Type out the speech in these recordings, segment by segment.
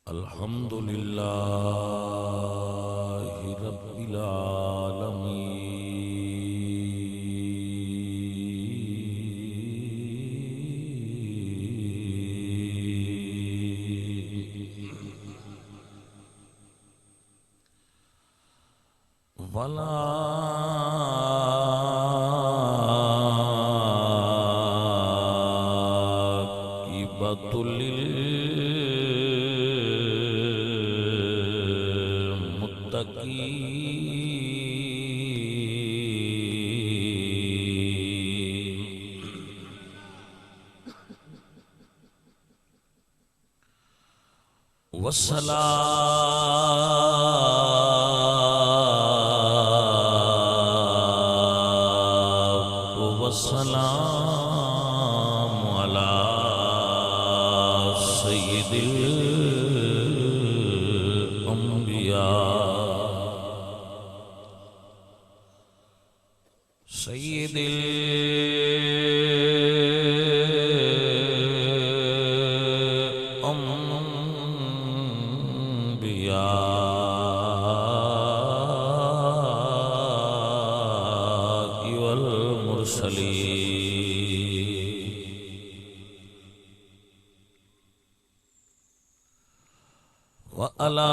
الحمد لله رب العالمين ولا والسلام على سيد الأنبياء سيد وعلى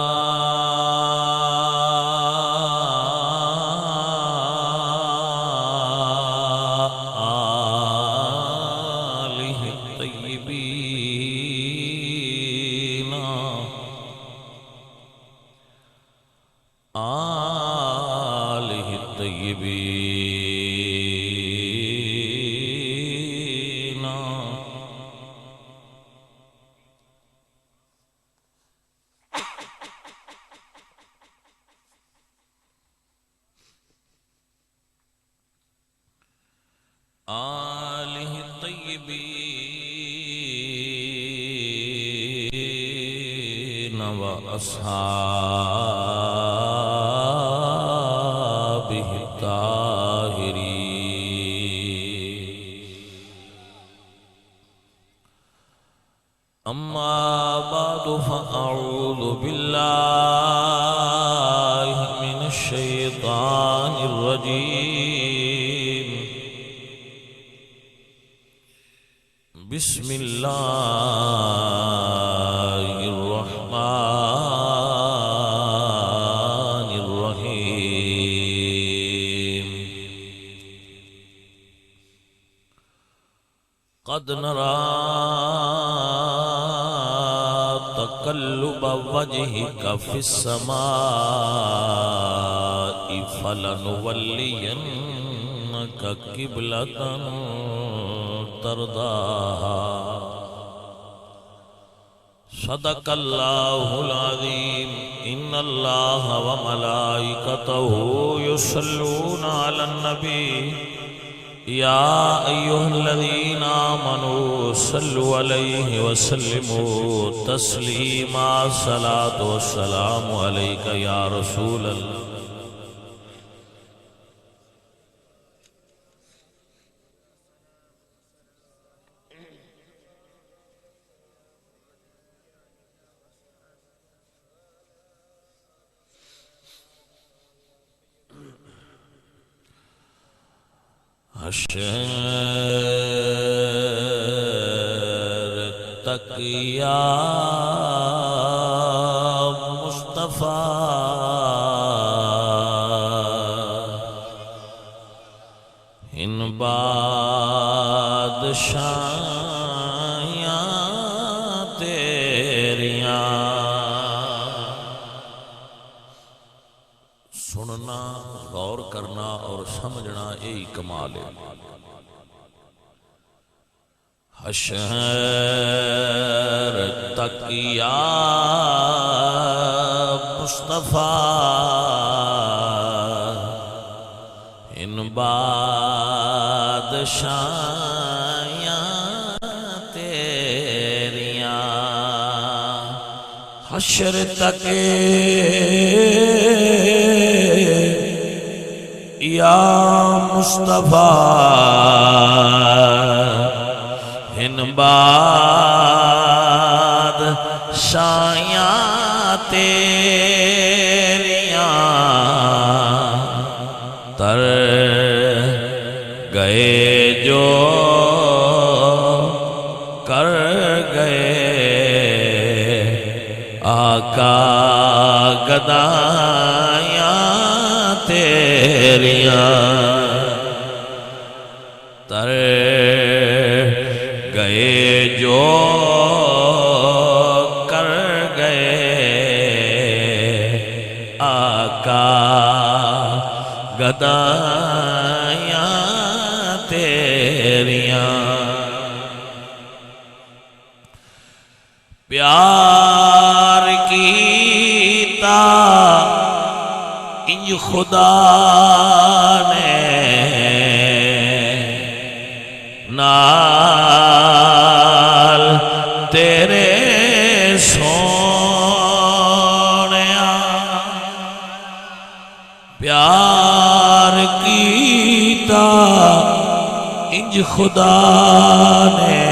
آله الطيبين آله الطيبين وأصحابه الطاهرين أما بعد فأعوذ بالله من الشيطان الرجيم بسم الله الرحمن الرحيم قد نرى تقلب وجهك في السماء فلنولينك قبلة ترضاها صدق الله العظيم إن الله وملائكته يصلون على النبي يا أيها الذين آمنوا صلوا عليه وسلموا تسليما صلاة والسلام عليك يا رسول الله حشر تک یا مصطفیٰ ان بادشاہیاں تیریاں سننا غور کرنا اور سمجھنا یہی کمال ہے حشر تک یا مصطفیٰ ان بادشاہیاں تیریاں حشر تک یا مصطفیٰ ان بادشاہیاں تیریاں تر گئے جو کر گئے آقا گدایاں تیریاں تر گئے جو کر گئے آقا گدایاں تیریاں پیار کیتا انج خدا نے نال تیرے سونیا پیار کیتا انج خدا نے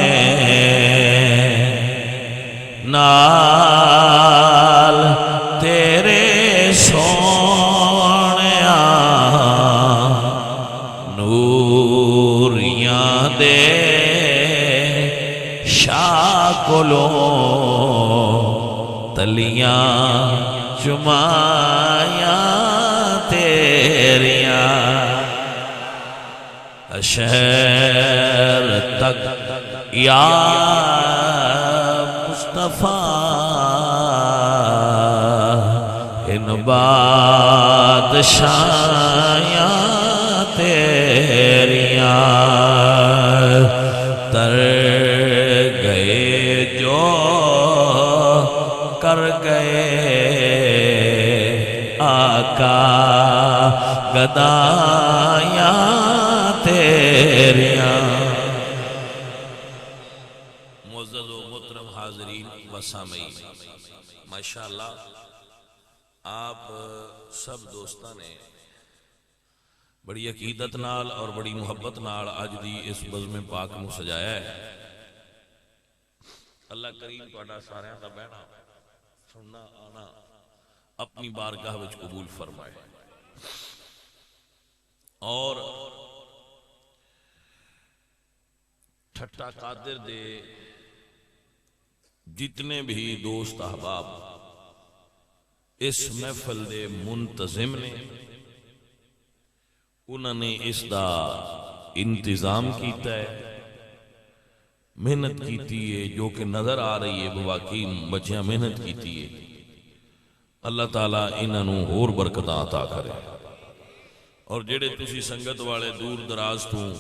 نال تیرے سونیا نوریاں دے شاہ کولوں تلیاں چمایاں تیریاں شہر تک یا ان بادشاہیاں تیریاں تر گئے جو کر گئے آقا گدایاں تیریاں سامعین ماشاءاللہ آپ سب دوستاں نے بڑی عقیدت نال اور بڑی محبت نال آج دی اس بزم پاک نو سجایا ہے اللہ کریم تہاڈا ساریاں دا بہنا سننا آنا اپنی بارگاہ وچ قبول فرمائے اور ٹھٹا قادر دے جتنے بھی دوست احباب اس محفل دے منتظم نے انہوں نے اس دا انتظام کیتا ہے محنت کیتی ہے جو کہ نظر آ رہی ہے واقعی بچیاں محنت کیتی ہے اللہ تعالیٰ انہوں اور برکتاں عطا کرے اور جڑے تسی سنگت والے دور دراز تو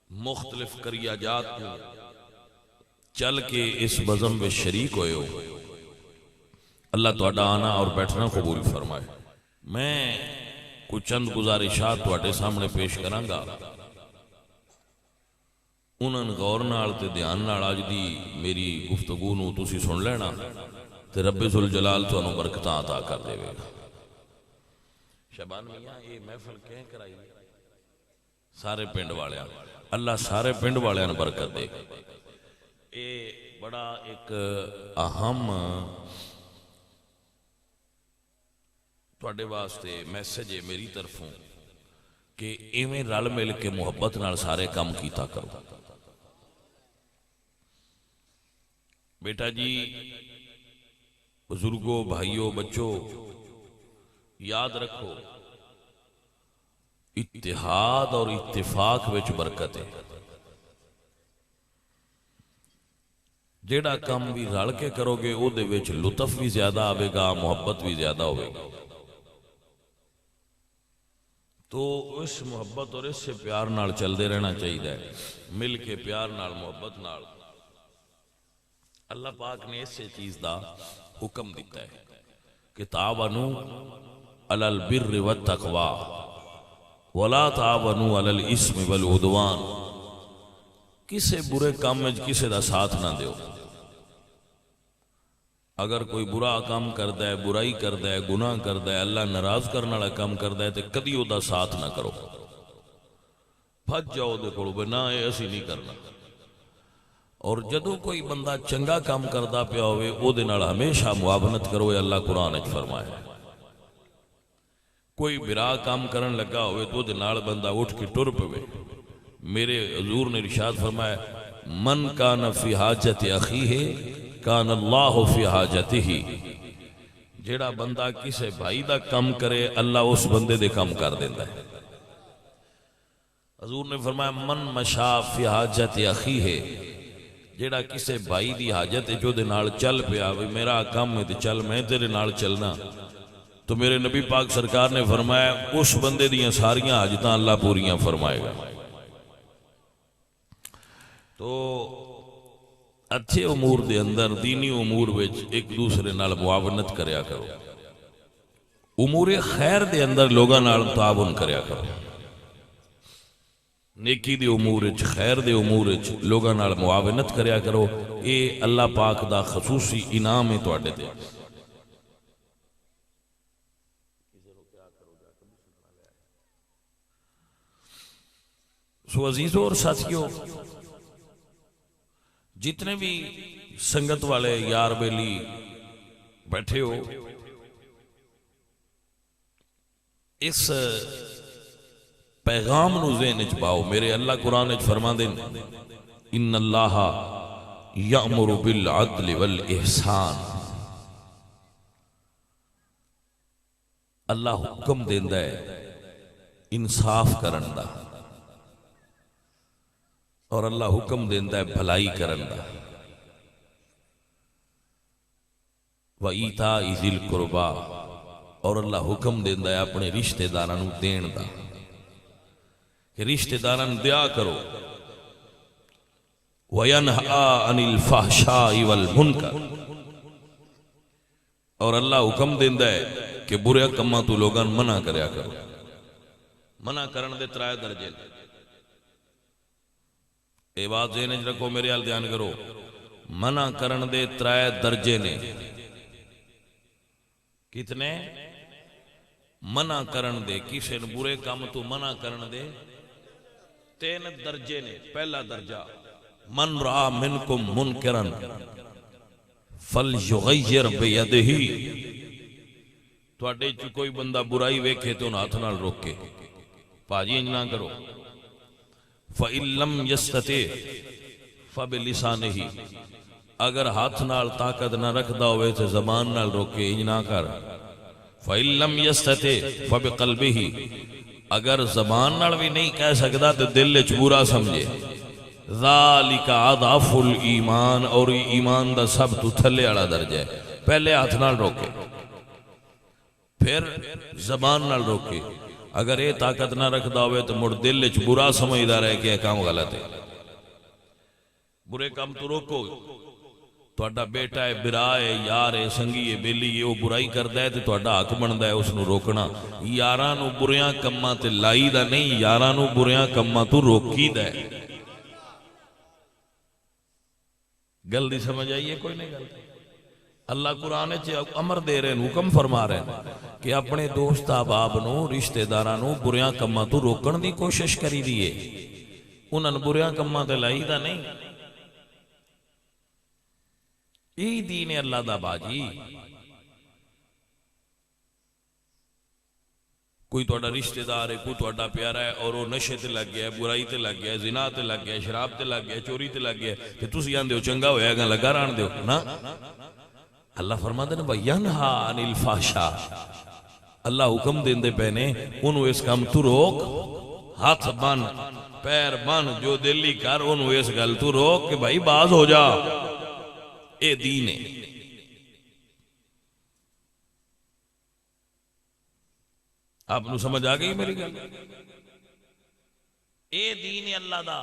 مختلف کریا جات تو چل کے اس بزم میں شریک ہوئے ہو اللہ تہاڈا آنا اور بیٹھنا قبول فرمائے میں کچھ چند گزارشات تہاڈے سامنے پیش کراں گا انہاں غور نال تے دھیان نال اج دی میری گفتگو نو تسی سن لینا تے رب ذوالجلال تانوں برکتاں عطا کر دے گا شبان میاں یہ محفل کہیں کرائی سارے پنڈ والے اللہ سارے پنڈ والے نے برکت دے اے بڑا ایک اہم تواڈے واسطے میسج ہے میری طرفوں کہ ایویں رل مل کے محبت نال سارے کام کیتا کرو بیٹا جی بزرگوں بھائیوں بچوں یاد رکھو اتحاد اور اتفاق وچ برکت ہے جیڑا کام بھی رل کے کرو گے او دے وچ لطف بھی زیادہ آوے گا محبت بھی زیادہ ہوئے گا تو اس محبت اور اس سے پیار نال چل دے رہنا چاہیے مل کے پیار نال محبت نال اللہ پاک نے اس سے چیز دا حکم دیتا ہے کہ تعاونوا علی البر والتقوی ولا تعاونوا علی الاسم والعدوان کسے برے کام میں کسے دا ساتھ نہ دیو اگر کوئی برا کام کردا ہے برائی کردا ہے گناہ کردا ہے اللہ ناراض کرنے والا کام کردا ہے تے کدی او دا ساتھ نہ کرو بھج جاؤ دے کول نہ اے اسی نہیں کرنا اور جدوں کوئی بندہ چنگا کام کردا پیا ہوئے او دے نال ہمیشہ معاونت کرو، یہ اللہ قرآن وچ فرمایا ہے۔ کوئی برا کام کرن لگا ہوئے تو دے نال بندہ اٹھ کے ٹر پوے۔ میرے حضور نے ارشاد فرمایا من کان فی حاجت اخیہ کان اللہ فی حاجتہ، جیڑا بندہ کسے بھائی دا کم کرے اللہ اس بندے دے کم کر دیتا ہے۔ حضور نے فرمایا من مشا فی حاجت اخیہ، جیڑا کسے بھائی دی حاجت جو دے نال چل پیا، میرا کم ہے تے چل میں تیرے نال چلنا، تو میرے نبی پاک سرکار نے فرمایا اس بندے دیاں ساریاں حاجتاں اللہ پوریاں فرمائے گا۔ تو اچھے امور دے اندر دینی امور وچ ایک دوسرے نال معاونت کریا کرو، امور خیر دے اندر لوگاں نال تعاون کریا کرو، نیکی دے امور وچ خیر دے امور وچ لوگاں نال معاونت کریا کرو۔ اے اللہ پاک دا خصوصی انعام ہے تواڈے تے۔ سو عزیزوں اور ساتھیوں، جتنے بھی سنگت والے یار بیلی بیٹھے ہو، اس پیغام نو ذہن وچ پاؤ۔ میرے اللہ قرآن وچ فرما دیں ان اللہ یأمر بالعدل والاحسان، اللہ حکم دیندا ہے انصاف کرن دا، اور اللہ حکم دیندا ہے بھلائی کرن دا، وَإِيتَاءِ ذِي الْقُرْبَى، اور اللہ حکم دیندا ہے اپنے رشتہ داراں نوں دین دا، کہ رشتہ داراں نوں دیا کرو، وَيَنْهَىٰ عَنِ الْفَحْشَاءِ وَالْمُنْكَرِ، اور اللہ حکم دیندا ہے کہ برے کماں تو لوگاں منع کریا کرو۔ منع کرن دے ترائے درجے، اے بات ذہن وچ رکھو، میرے حال دھیان کرو، منع کرن دے ترائے درجے نے۔ کتنے؟ منع کرن دے کسے نو برے کام تو منع کرن دے 3 درجے نے۔ پہلا درجہ من رآ منکم منکرن فلیغیر بیدہ، تواڈے چ کوئی بندہ برائی ویکھے تو ہاتھ نال روکے، پاجی انج نہ کرو۔ فَإِن لَمْ يَسْتَطِعْ فَبِلِسَانِهِ، اگر ہاتھ نال طاقت نہ رکھدا ہوئے تو زبان نال روکے، انج نہ کر۔ فَإِن لَمْ يَسْتَطِعْ فَبِقَلْبِهِ، اگر زبان نال بھی نہیں کہہ سکدا تو دل وچ برا سمجھے۔ ذَلِكَ أَضْعَفُ الْإِيمَانِ، اور ایمان دا سب تو تھلے والا درجہ ہے۔ پہلے ہاتھ نال روکے، پھر زبان نال روکے۔ اگر یہ طاقت نہ رکھدا ہوئے تو مڑ دل وچ برا سمجھدا رہے کہ یہ کام غلط ہے، برے کام تو روکو۔ تہاڈا بیٹا ہے، برا ہے، یار ہے، سنگی ہے، بیلی ہے، وہ برائی کردا ہے تو تہاڈا حق بندا ہے اس نو روکنا۔ یاراں نو بریاں کماں تے لائی دا نہیں، یاراں نو بریاں کماں تو روکی دا ہے۔ گل دی سمجھ آئیے کوئی نہیں گل؟ اللہ قرآن امر دے رہے ہیں، حکم فرما رہے ہیں کہ اپنے دوست احباب نو، رشتہ داراں نو بریاں کماں تو روکن دی کوشش کری دیئے، انہاں نو بریاں کماں تے لائی دا نہیں۔ یہی دین ہے اللہ دا باجی۔ کوئی تہاڈا رشتہ دار ہے، کوئی تہاڈا پیارا ہے، اور وہ نشے تے لگ گیا ہے، برائی تے لگ گیا ہے، زنا تے لگ گیا ہے، شراب تے لگ گیا ہے، چوری تے لگ گیا ہے، تے تسی آندے ہو چنگا ہویا گا لگا رہن دیو نا۔ اللہ فرماتے ہیں وَيَنْهَا عَنِ الْفَحْشَاءِ، اللہ حکم دیندے پہنے انہوں اس کام تو روک، ہاتھ بن، پیر بن، جو دلی کر، انہوں اس گل تو روک کہ بھائی باز ہو جا۔ اے دین ہے۔ آپ نو سمجھ آگئی میری گل؟ اے دین ہے اللہ دا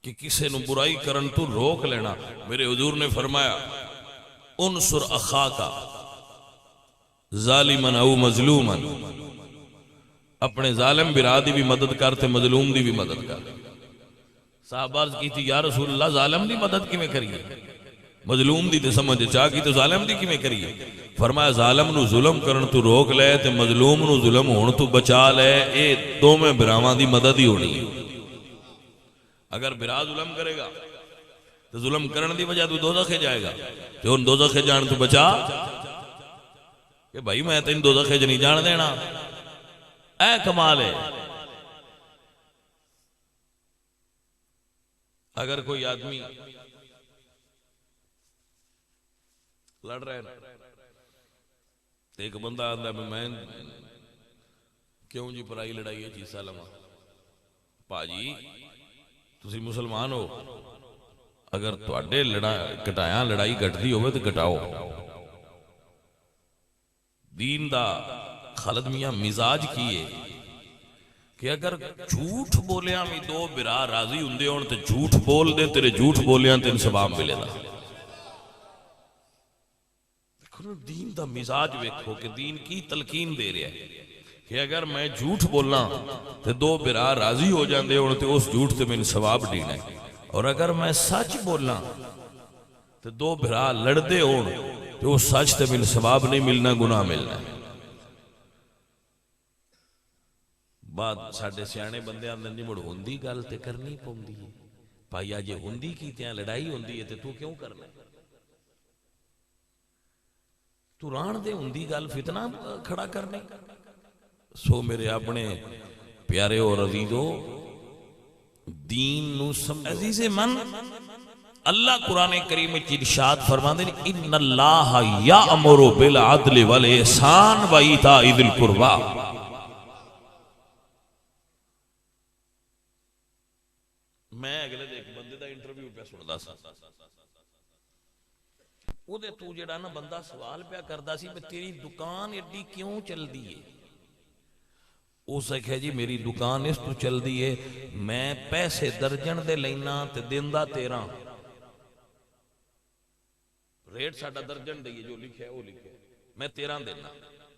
کہ کسے نو برائی کرن تو روک لینا۔ میرے حضور نے فرمایا انصر اخاکا ظالمن او مظلومن، اپنے ظالم برا دی بھی مدد کرتے، مظلوم دی بھی مدد کر۔ صحابہ عرض کی تھی یا رسول اللہ ظالم دی مدد کیویں کریے، مظلوم دی تے سمجھ چاہ کی تو ظالم دی کیویں کریے؟ فرمایا ظالم نو ظلم کرن تو روک لے تے مظلوم نو ظلم ہون تو بچا لے، اے دو میں براواں دی مدد ہی ہونی ہے۔ اگر برا ظلم کرے گا تو ظلم کرنے دی وجہ تو دوزخ جائے گا، تو ان دوزخ جان تو بچا کہ بھائی میں تین دوزخ نہیں جان دینا. اے کمال ہے. اگر کوئی آدمی لڑ رہے تو ایک بندہ آتا ہے میں کیوں جی پرائی لڑائی ہے چیزا لما پاجی تسی مسلمان ہو، اگر تواڈے کٹایا لڑائی گٹدی ہوئے تو گٹاؤ. دین دا خالد میاں مزاج کیے کہ اگر جھوٹ بولیاں بھی دو برا راضی ہوندے ہون تے جھوٹ بول دے، تیرے جھوٹ بولیاں تین ثواب ملے گا. دین دا مزاج ویکھو کہ دین کی تلقین دے رہا ہے کہ اگر میں جھوٹ بولنا تے دو برا راضی ہو جاندے ہون تے اس جھوٹ تے میں ثواب دینا ہے، اور اگر میں سچ بولنا تے دو برا لڑدے ہون تے اس سچ تے میں ثواب نہیں ملنا، گناہ ملنا ہے. بعد ساڈے سیانے بندے آندے نہیں مڑ ہوندی گل تے کرنی پوندی ہے. بھائی اجے ہوندی کیتیاں لڑائی ہوندی ہے تے تو کیوں کرنا ہے؟ تو ران دے ہوندی گل فتنہ کھڑا کرنے. سو میرے اپنے پیارے اور عزیزو دین نو عزیز من اللہ قرآن کریم کی ارشاد فرماندے نے ان اللہ یأمر بالعدل والاحسان وایتاء ذی القربی. میں اگلے ایک بندے دا انٹرویو پہ سندا سا، او دے تو جڑا نا بندہ سوال پہ کردا سی کہ تیری دکان ایڈی کیوں چل دی ہے؟ اس نے کہا جی میری دکان اس تو چل دی ہے میں پیسے درجن دے لینا تے دن دا 13 ریٹ ساڈا درجن دئیے جو لکھے ہے وہ لکھے میں 13 دینا،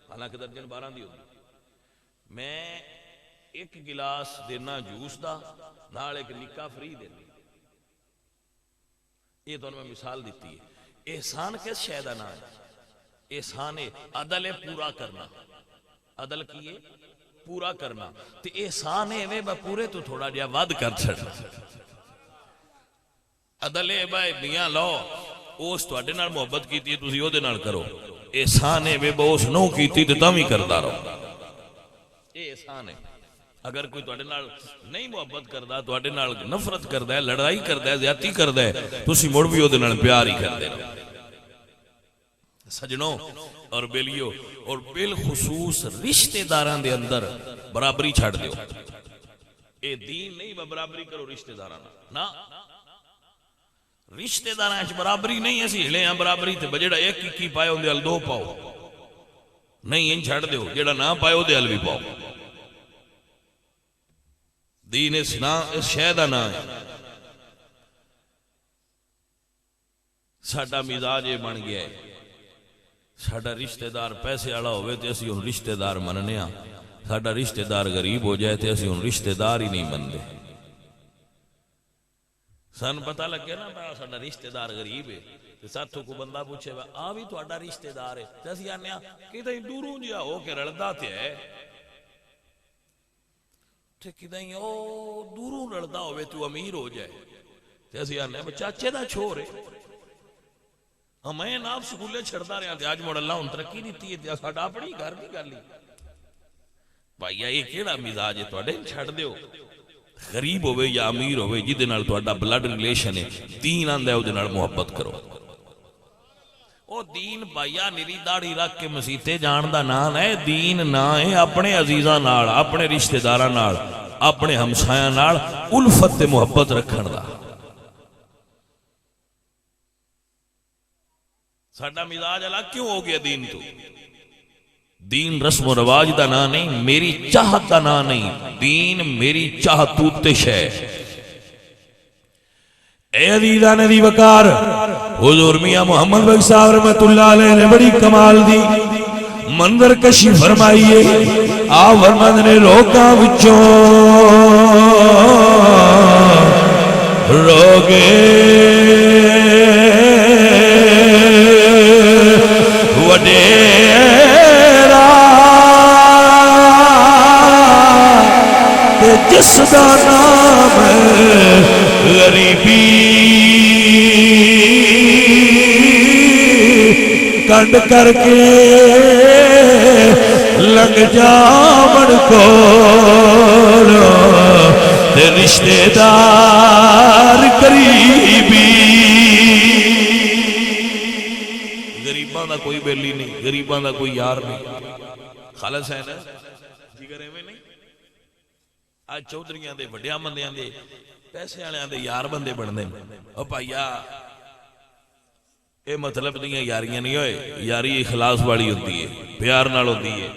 حالانکہ درجن 12 دی ہوتی. میں ایک گلاس دینا جوس دا نال ایک نکا فری دینا. یہ تو میں مثال دیتی ہے. احسان کس شے دا نام ہے؟ احسان عدل پورا کرنا. عدل کیے پورا کرنا. تے احسان ہے میں پورے تو تھوڑا جہا ود کر چھڑنا. عدل ہے بھائی میاں لو اس تواڈے نال محبت کیتی تسی او دے نال کرو. احسان ہے میں اس نو کیتی تے تاں وی کردا رہو. اے احسان ہے. اگر کوئی تواڈے نال نہیں محبت کردا، تواڈے نال نفرت کردا ہے، لڑائی کردا ہے، زیادتی کردا ہے، تسی مڑ بھی او دے نال پیار ہی کردے رہو. سجنوں اور بیلیو اور بالخصوص رشتہ داراں دے اندر برابری چھڑ دیو. اے دین نہیں برابری کرو رشتہ داراں نا. رشتہ داراں وچ برابری نہیں. اسی ہلے ہاں برابری تے بجڑا ایک کی پائے اون دے ال 2 پاؤ. نہیں ان چھڑ دیو، جڑا نہ پائے او دے ال بھی پاؤ. دین اس شے دا نام ہے. ساڈا مزاج یہ بن گیا ہے ساڈا رشتہ دار پیسے والا ہوئے تے اسی ہن رشتہ دار مننے ہاں، ساڈا رشتہ دار غریب ہو جائے تے اسی ہن رشتہ دار ہی نہیں منتے. سن پتہ لگے نا بھائی ساڈا رشتہ دار غریب ہے تے ساتھوں کو بندہ پوچھے آ بھی تہاڈا رشتہ دار ہے تے اسی آنے کدھر دوروں جیا ہو کے رلدا تے ہے تے کدھر او دوروں رلدا ہوئے تو امیر ہو جائے تے اسی آنے چاچے دا چھوڑ ہے. میں ناپ سکولے چھڑتا رہا تے آج مڑ اللہ ان ترقی دیتی ہے ساڈا اپنی گھر کی گل ہی. بھائی یہ کیڑا مزاج ہے تواڈے؟ چھڑ دیو. غریب ہوئے یا امیر ہوئے جدے نال تہاڈا بلڈ ریلیشن ہے دین آندا ہے او دے نال محبت کرو. او دین بھائیا نیری داڑھی رکھ کے مسیتے جان دا نام ہے. دین نہ ہے اپنے عزیزاں نال، اپنے رشتہ داراں نال، اپنے ہمسایاں نال الفت تے محبت رکھن دا. ساڈا مزاج الگ کیوں ہو گیا دین تو؟ دین رسم و رواج دا نا نہیں، میری چاہت دا نا نہیں. دین میری چاہت توتش ہے. اے عزیزان دی وقار حضور میاں محمد بخش صاحب رحمت اللہ علیہ نے بڑی کمال دی منظر کشی فرمائی ہے. آ فرماندے نے لوکاں وچوں روگے وڈیرا تے جس دا نام غریبی کنڈ کر کے لنگ جاون کولو تے رشتے دار قریبی غریباں دا کوئی بیلی نہیں غریباں دا کوئی یار نہیں خالص ہے نا جگر ایویں نہیں آج چودھریاں دے وڈیاں بندیاں دے پیسے والیاں دے یار بندے بننے او بھائیا اے مطلب نہیں یاریاں نہیں ہوئے یاری اخلاص والی ہوتی ہے پیار نال ہوتی ہے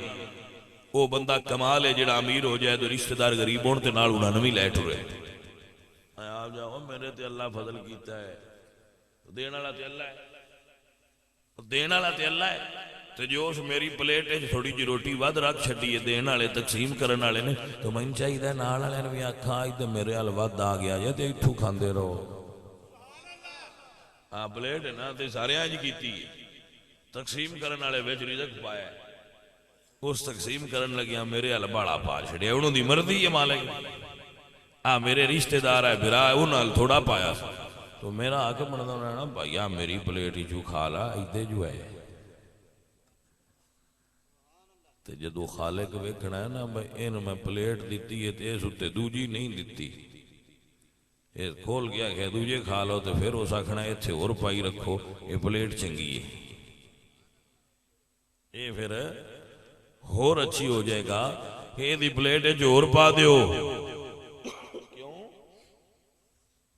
وہ بندہ کمال ہے جڑا امیر ہو جائے تو رشتہ دار غریب ہون تے نال انہاں نویں لے ٹرے آپ جاؤ میرے تے اللہ فضل کیتا ہے دین والا تے اللہ ہے دین والا تے اللہ ہے تے جو اس میری پلیٹ وچ تھوڑی جی روٹی ود رکھ چھڈی ہے دین والے تقسیم کرن والے نے تو مینوں چاہیے نال والے نے بھی آکھاں اج تے میرے ال ود آ گیا جے تے ایتھوں کھاندے رہو ہاں پلیٹ ہے نا تے سارے اج کیتی ہے تقسیم کرن والے وچ رزق پایا اس تقسیم کرن لگیاں میرے ال باڑا پا چھڑیا انہوں دی مرضی ہے مالک ہاں میرے رشتہ دار ہے بھرا انہاں نال تھوڑا پایا تو میرا حق بندا رہنا بھائیا میری پلیٹ ہی جو کھا لا ایدے جو ہے تے جدو خالق ویکھنا ہے نا بھائی اینو میں پلیٹ دیتی ہے تے اس اتے دوجی نہیں دیتی یہ کھول گیا کہ دوجے کھا لو تو پھر اس آکھنا ایتھے اور پائی رکھو یہ پلیٹ چنگی ہے یہ پھر اور اچھی ہو جائے گا کہ یہ دی پلیٹ جو اور پا دیو کیوں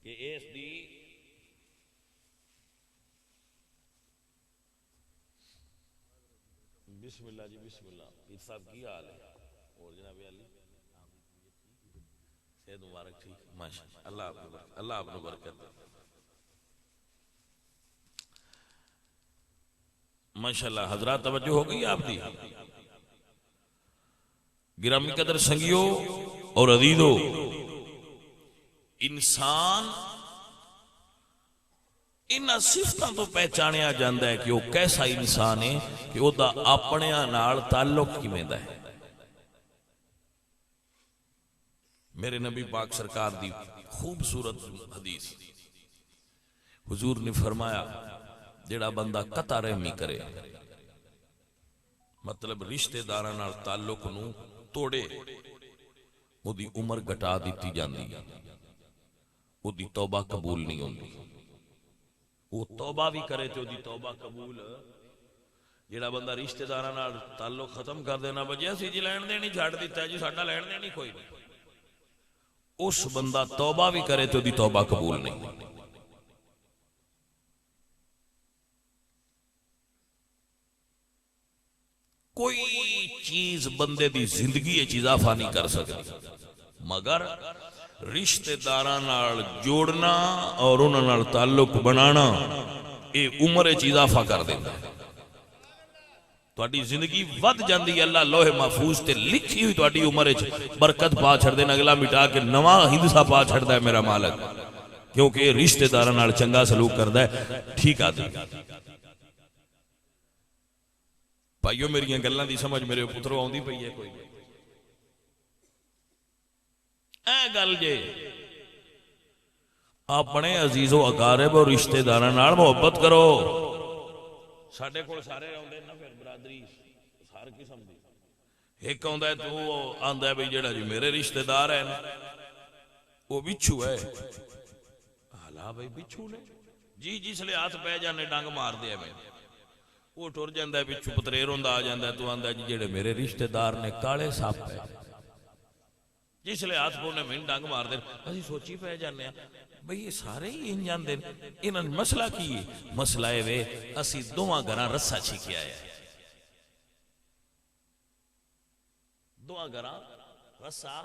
کہ اس دی بسم اللہ جی بسم اللہ پیر صاحب کی حال ہے اور جناب علی صحت مبارک ٹھیک ماشاءاللہ اللہ آپ نے برکت ماشاءاللہ حضرات توجہ ہو گئی آپ دی گرامی قدر سنگیو اور عزیزو انسان انہاں صفتاں تو پہچانیا جاندا ہے کہ وہ کیسا انسان ہے کہ وہ دا اپنے نال تعلق کیویں دا ہے میرے نبی پاک سرکار دی خوبصورت حدیث حضور نے فرمایا جڑا بندہ قطع رحمی کرے مطلب رشتہ داراں نال تعلق نو توڑے وہ دی عمر گھٹا دیتی جاندی وہ دی توبہ قبول نہیں ہوندی وہ توبہ بھی کرے تو دی توبہ قبول جڑا بندہ رشتہ داراں نال تعلق ختم کر دینا بجے اسی جی لین دینی چھڈ دیتا ہے جی ساڈا لین دینی کوئی نہیں اس بندہ توبہ بھی کرے تو دی توبہ قبول نہیں کوئی چیز بندے دی زندگی اضافہ نہیں کر سکتی مگر رشتہ داراں نال جوڑنا اور انہاں نال تعلق بنانا اے عمر اضافہ کر دیندا ہے تہاڈی زندگی ود جاندی اللہ لوح محفوظ تے لکھی ہوئی تہاڈی عمر وچ برکت پا چھڑ دین اگلا مٹا کے نواں ہندسا پا چھڑدا ہے میرا مالک کیونکہ رشتہ داراں نال چنگا سلوک کردا ہے ٹھیک آدمی بھائیو میری گلاں دی سمجھ میرے پترو آوندی پئی ہے کوئی اے گل جے اپنے عزیز و اقارب اور رشتہ داراں نال محبت کرو ساڈے کول سارے آوندے نا پھر برادری ہر قسم دی ایک آندا ہے تو آندا ہے بھئی جڑا جی میرے رشتہ دار ہیں وہ بچھو ہے حالا بھئی بچھو نے جی جس لے ہاتھ پہ جانے ڈنگ مار دیا میں وہ ٹر جاندا ہے بچھو پتریر ہوندا آ جاندا ہے تو آندا ہے جی جڑے میرے رشتہ دار نے کالے سپ ہے جس لے ہاتھ پونے میں ڈنگ مار دے اسی سوچی پہ جانے ہیں بھئی یہ سارے ہی ان جان دیں انہاں مسئلہ کی مسئلہ ہے وے اسی دوہاں گھراں رسا چھکی آیا ہے دوہاں گھراں رسا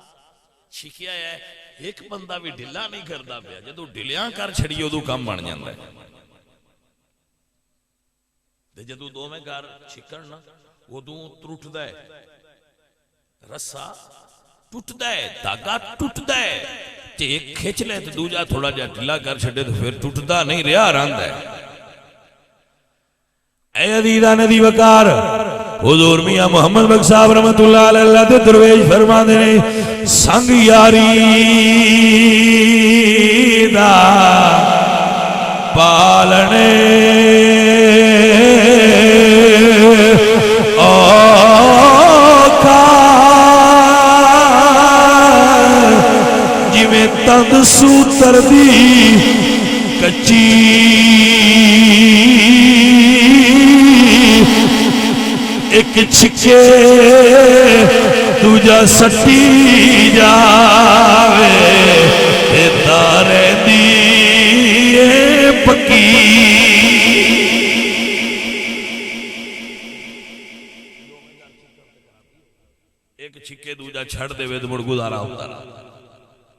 چھکی آیا ہے ایک بندہ بھی ڈھلا نہیں کردا پیا جدوں ڈھلیاں کر چھڑی ادوں کم بن جاندا ہے تے جدوں دوویں گھر چھکن نا ادوں ٹوٹدا ہے رسا ٹوٹدا ہے دھاگا ٹوٹدا ہے تے ایک کھچ لے تے دوجا تھوڑا جا ڈھلا کر چھڑے تو پھر ٹوٹدا نہیں رہا رہندا ہے اے عزیزاں ندی وقار حضور میاں محمد بخش صاحب رحمت اللہ علیہ اللہ دے درویش فرماندے نے سنگ یاری دا پالنے تند سوتر دی کچی ایک چھکے دوجا سٹی جاوے دارے دی پکی ایک چھکے دوجا چھڑ دے وے مڑ گزارا ہوتا رہا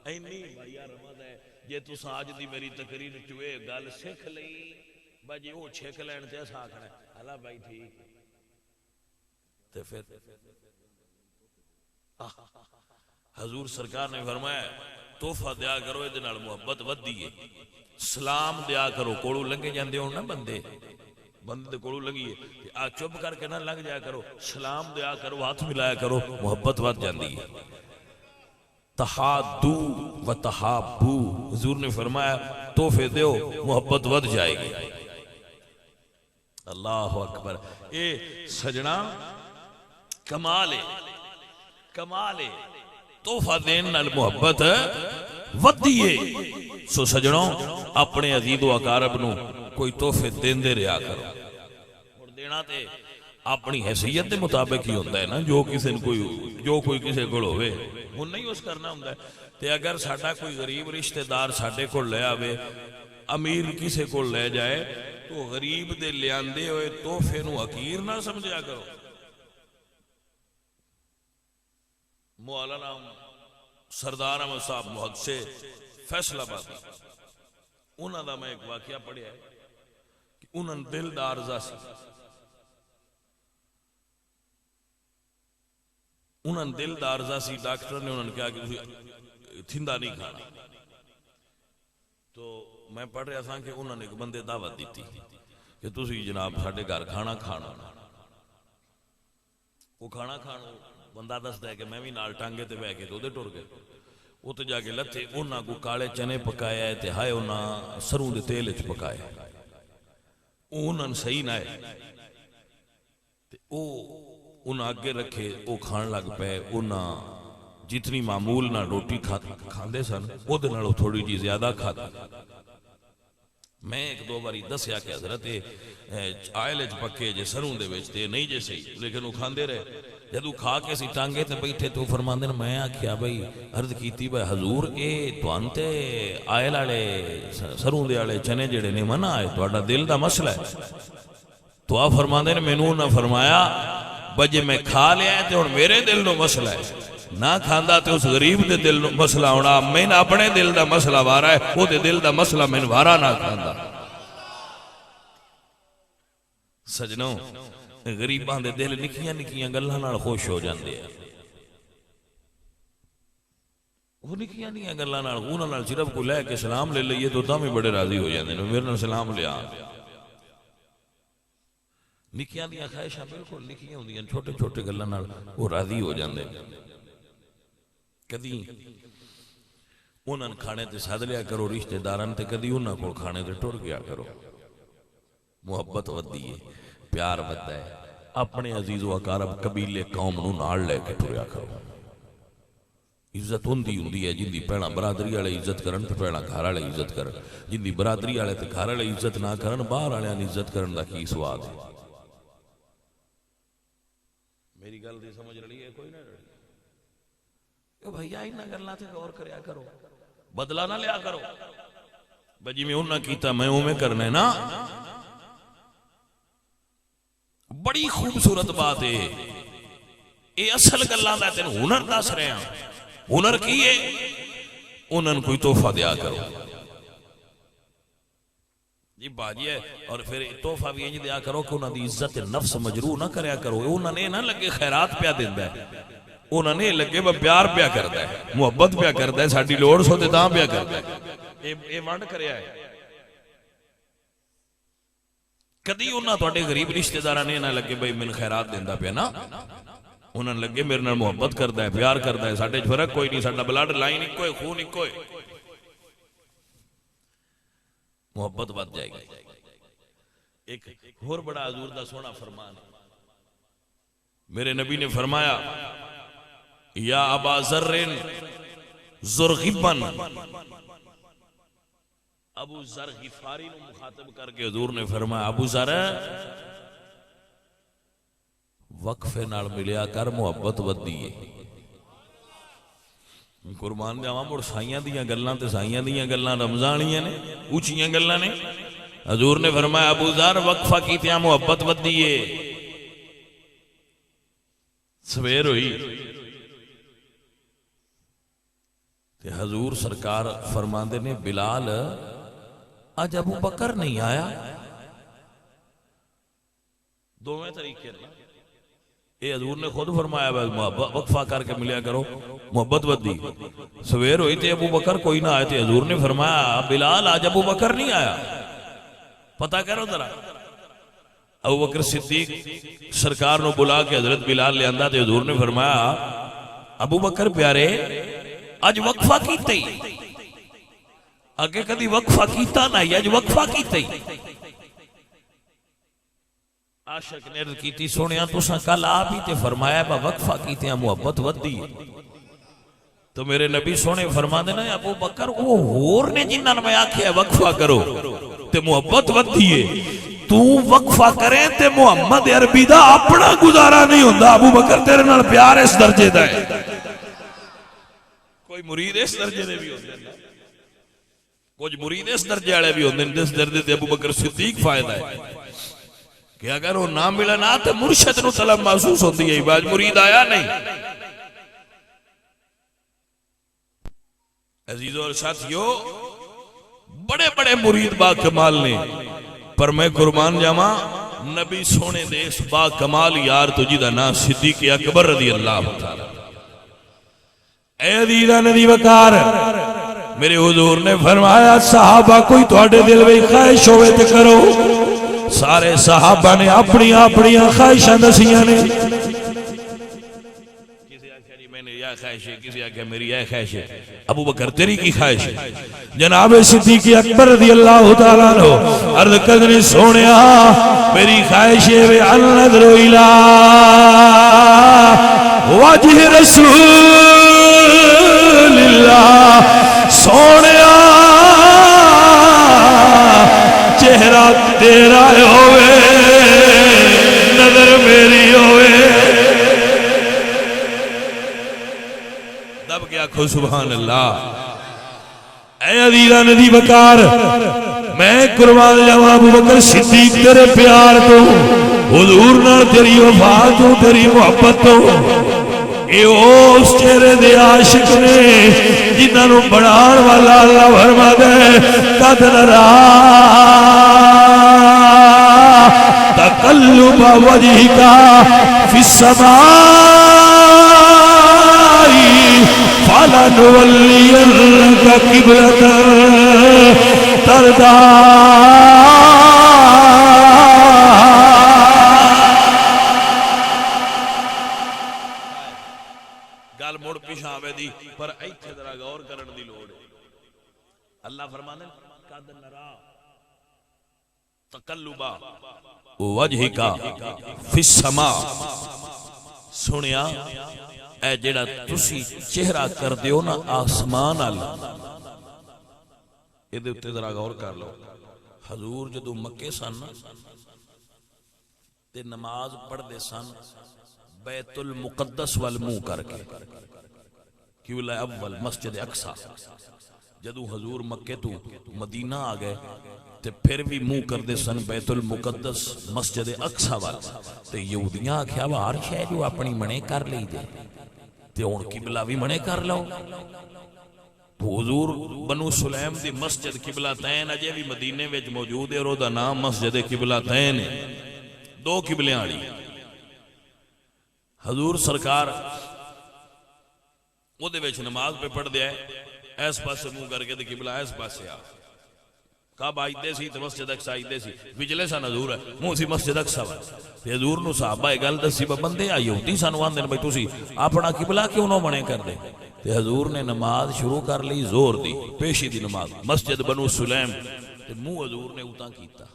اینی بھائی رمضان ہے جے تساں اج دی میری تقریر چوے گل سکھ لئی بجے او چھک لین تے اساں آکھنا ہلا بھائی ٹھیک تے پھر حضور سرکار نے فرمایا تحفہ دیا کرو اے دے نال محبت ودی ہے سلام دیا کرو کوڑو لنگے جاندے ہون نا بندے دے کوڑو لنگی آ چپ کر کے نہ لنگ جایا کرو سلام دیا کرو ہاتھ ملایا کرو محبت ود جاندی ہے تحادو و تحابو حضور نے فرمایا تحفے دیو محبت ود جائے گی اللہ اکبر اے سجنا کمال ہے تحفہ دین نال محبت ودی ہے سو سجنوں اپنے عزیز و اقارب نو کوئی تحفے دیندے رہا کرو اور دینا تے اپنی حیثیت دے مطابق ہی ہوتا ہے نا جو کوئی کسے کو ہوئے وہ نہیں اس کرنا ہوتا ہے تے اگر ساڈا کوئی غریب رشتہ دار ساڈے کو لے آوے امیر کسے کو لے جائے تو غریب دے لیاندے ہوئے تحفے نو حقیر نہ سمجھا کرو مولانا سردار احمد صاحب محدثے فیصل آباد انہاں دا میں ایک واقعہ پڑھیا ہے کہ انہاں دل دا عرضہ سی ڈاکٹر نے انہوں نے کہا کہ تھندا نہیں کھانا تو میں پڑھ رہا تھا کہ انہوں نے ایک بندے دعوت دیتی کہ تسی جناب ساڈے گھر کھانا وہ کھانا کھانا بندہ دستا ہے کہ میں بھی نال ٹانگے تے بہ کے تو دے ٹر گئے وہ تے جا کے لتے انہاں کو کالے چنے پکایا ہے تے ہائے انہاں سروں دے تیل وچ پکایا انہاں صحیح نہ ہے تے او انہاں اگے رکھے او کھان لگ پے انہاں جتنی معمول نہ روٹی کھاندے سن او دے نال تھوڑی جی زیادہ کھاتے میں ایک دو باری دسیا کہ حضرت آئل وچ پکے جے سروں دے وچ تے نہیں جے صحیح لیکن وہ کھاندے رہے جدو کھا کے سی ٹانگے تے بیٹھے تو فرماندے نے میں آکھیا بھائی عرض کیتی بھائی حضور اے توان تے آئل والے سروں دے والے چنے جڑے نے منع ہے تہاڈا دل دا مسئلہ ہے تو آپ فرماندے نے مینوں نہ فرمایا بجے میں کھا لیا ہے تے ہن میرے دل نو مسئلہ ہے نہ کھاندا تے اس غریب دے دل نو مسئلہ ہونا میں اپنے دل دا مسئلہ وارا ہے او دے دل دا مسئلہ میں وارا نہ کھاندا سجنوں غریباں دے دل نکیاں نکیاں گلاں نال خوش ہو جاندے ہیں وہ نکیاں نکیاں گلاں نال انہاں نال صرف کو لے کے سلام لے لئیے تو تاں بھی بڑے راضی ہو جاندے نے میرے نال سلام لیا نکیاں دیاں خواہشاں بالکل نکیاں ہوندیاں چھوٹے چھوٹے گلاں نال وہ راضی ہو جاندے کدی انہاں کھانے تے سد لیا کرو رشتہ داراں تے کدی انہاں کول کھانے تے ٹر گیا کرو محبت ودی ہے پیار ودتا ہے اپنے عزیز و اقارب قبیلے قوم نو نال لے کے ٹریا کرو عزت ہوندی ہے جن دی پہنا برادری والے عزت کرن تے پہنا گھر والے عزت کرن جن دی برادری والے تے گھر والے عزت نہ کرن باہر والےاں دی عزت کرن دا کی سواد ہے میری گل دی سمجھ رہی ہے کوئی نہ رہی او بھیا انہاں گلاں تے غور کریا کرو بدلہ نہ لیا کرو بجی میں انہاں کیتا میں اوویں کرنا ہے نا بڑی خوبصورت بات ہے یہ اصل گلاں دا تینوں ہنر دس رہے ہیں ہنر کی ہے انہاں کوئی تحفہ دیا کرو جی باجی ہے اور پھر تحفہ بھی انج دیا کرو کہ انہاں دی عزت نفس مجروح نہ کریا کرو انہاں نے نہ لگے خیرات پیا دیندا ہے انہاں نے لگے با پیار پیا کردا ہے محبت پیا کردا ہے ساڈی لوڑ سو تے تاں پیا کردا ہے اے ونڈ کریا ہے کدی انہاں تواڈے غریب رشتہ داراں نے نہ لگے بھئی من خیرات دیندا پیا نا انہاں لگے میرے نال محبت کردا ہے پیار کردا ہے ساڈے فرق کوئی نہیں ساڈا بلڈ لائن اکو ہے خون اکو ہے محبت بد جائے گی ایک اور بڑا حضور دا سونا فرمان میرے نبی نے فرمایا یا ابا ذر زرغبن ابو ذر غفاری نو مخاطب کر کے حضور نے فرمایا ابو ذر وقفے نال ملیا کر محبت ودی ہے قربان جاواں مڑ سائیاں دیاں گلاں تے سائیاں دیاں گلاں رمضانیاں نے اونچیاں گلاں نے حضور نے فرمایا ابو ذر وقفہ کیتیاں محبت ودی ہے سویر ہوئی تے حضور سرکار فرماندے نے بلال آج ابو بکر نہیں آیا دوویں طریقے اے حضور نے خود فرمایا وقفہ کر کے ملیا کرو محبت ودی سویر ہوئی تے ابو بکر کوئی نہ آئے تے حضور نے فرمایا بلال آج ابو بکر نہیں آیا پتہ کرو ذرا ابو بکر صدیق سرکار نو بلا کے حضرت بلال لے آندا تے حضور نے فرمایا ابو بکر پیارے آج وقفہ کیتے ہی اگے کدی وقفہ کیتا نہیں آج وقفہ کیتے ہی عاشق نے عرض کیتی سونیا تساں کل آپ ہی تے فرمایا با وقفہ کیتے ہیں محبت ودی تو میرے نبی سونے فرما دینا ابو بکر وہ ہور نے جنہاں میں آکھیا وقفہ کرو تے محبت ودی ہے تو وقفہ کریں تے محمد عربی دا اپنا گزارا نہیں ہوندا ابو بکر تیرے نال پیار اس درجے دا ہے کوئی مرید اس درجے دے بھی ہوندے ہیں کچھ مرید اس درجے والے بھی ہوندے ہیں جس درجے تے ابو بکر صدیق فائدہ ہے کہ اگر وہ نہ ملا نہ تو مرشد نو طلب محسوس ہوتی ہے باج مرید آیا نہیں عزیزو اور ساتھیو بڑے بڑے مرید با کمال نے پر میں قربان جاواں نبی سونے دیس با کمال یار تجھی دا نا صدیق اکبر رضی اللہ تعالی اے عزیزہ ندی وکار میرے حضور نے فرمایا صحابہ کوئی توڑے دل میں خواہش ہوئے تے کرو سارے صحابہ نے اپنی اپنی خواہشاں دسیاں نے کسی آکھا جی میں نے یہ خواہش ہے کسی آکھا میری یہ خواہش ہے ابو بکر تیری کی خواہش ہے جناب صدیق اکبر رضی اللہ تعالیٰ عنہ عرض کرنے سونیا میری خواہش ہے ان نظر الہ وجہ رسول اللہ سونیا چہرہ تیرا ہوئے نظر میری ہوئے دب گیا کھو سبحان اللہ اے عزیزہ ندی بکار میں قربان جاواں ابو بکر صدیق تیرے پیار تو حضور نہ تیری وفا تو تیری محبت تو اے اس چہرے دے عاشق نے جنہاں نو بڑھان والا اللہ فرما دے قد نرا تقلب وجهك في السماء فلنولينك قبلة ترضى گل موڑ پیچھے آوے دی پر ایتھے ذرا غور کرن دی لوڑ ہے اللہ فرماندے قد نرا تقلبا وجهك فی السماء سنیا اے جڑا تسی چہرہ کر دیو نا آسمان والا اے دے اوتے ذرا غور کر لو حضور جدوں مکے سن تے نماز پڑھ دے سن بیت المقدس والمو کر کے قبلہ اول مسجد اقصی جدوں حضور مکے تو مدینہ آ گئے تے پھر بھی منہ کر دے سن بیت المقدس مسجد اقصی وال تے یہودیاں آکھیا وا ہر شے جو اپنی منے کر لئی دے تے ہن قبلہ بھی منے کر لو تو حضور بنو سلیم دی مسجد قبلہ تین اجے بھی مدینے وچ موجود ہے اور دا نام مسجد قبلہ تین ہے دو قبلے والی حضور سرکار وہ دے وچ نماز پہ پڑھ دیا ہے ایس پاسے منہ کر کے تے قبلہ ایس پاسے آ کعبہ آئیدے سی تے مسجد اقصی آئیدے سی وچلے سن حضور ہے منہ سی مسجد اقصی وا تے حضور نو صحابہ گل دسی بندے آ یہودی سانو آندے نے بھئی تسی اپنا قبلہ کیوں نہ بنے کر دے تے حضور نے نماز شروع کر لی زور دی پیشی دی نماز مسجد بنو سلیم تے منہ حضور نے اتاں کیتا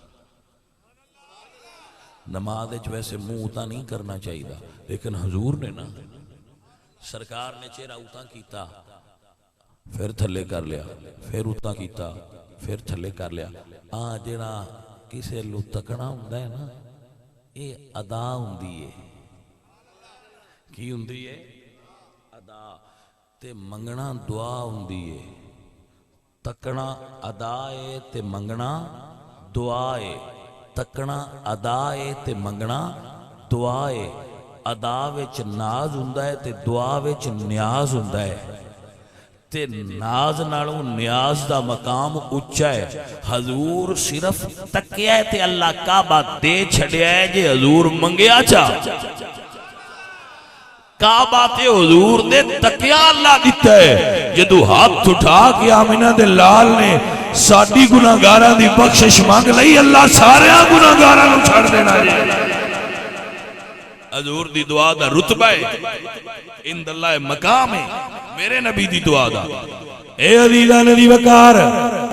نماز ویسے منہ اتاں نہیں کرنا چاہیے لیکن حضور نے نا سرکار نے چہرہ اتاں کیتا پھر تھلے کر لیا، پھر اتنا کیتا، پھر تھلے کر لیا۔ جڑا کسے لو تکنا ہوندا ہے نا، یہ ادا ہوندی ہے۔ کی ہوندی ہے؟ ادا۔ تے منگنا دعا ہوندی ہے۔ تکنا ادا ہے تے منگنا دعا ہے۔ تکنا ادا ہے تے منگنا دعا ہے۔ ادا وچ ناز ہوندا ہے تے دعا وچ نیاز ہوندا ہے۔ تے ناز نالوں نیاز دا مقام اونچا ہے۔ حضور صرف تکیا ہے تے اللہ کعبہ دے چھڑیا ہے جے حضور منگیا چا۔ کعبہ تے حضور دے تکیا اللہ دیتا ہے۔ جدو ہاتھ اٹھا کے آمینہ دے لال نے ساڈی گناہگاراں دی بخشش مانگ لئی، اللہ سارے گناہگاراں نوں چھڑ دینا ہے۔ حضور دی دعا دا رتبہ ہے، اند اللہ مقام ہے میرے نبی دی دعا دا۔ اے عزیزان دی وقار،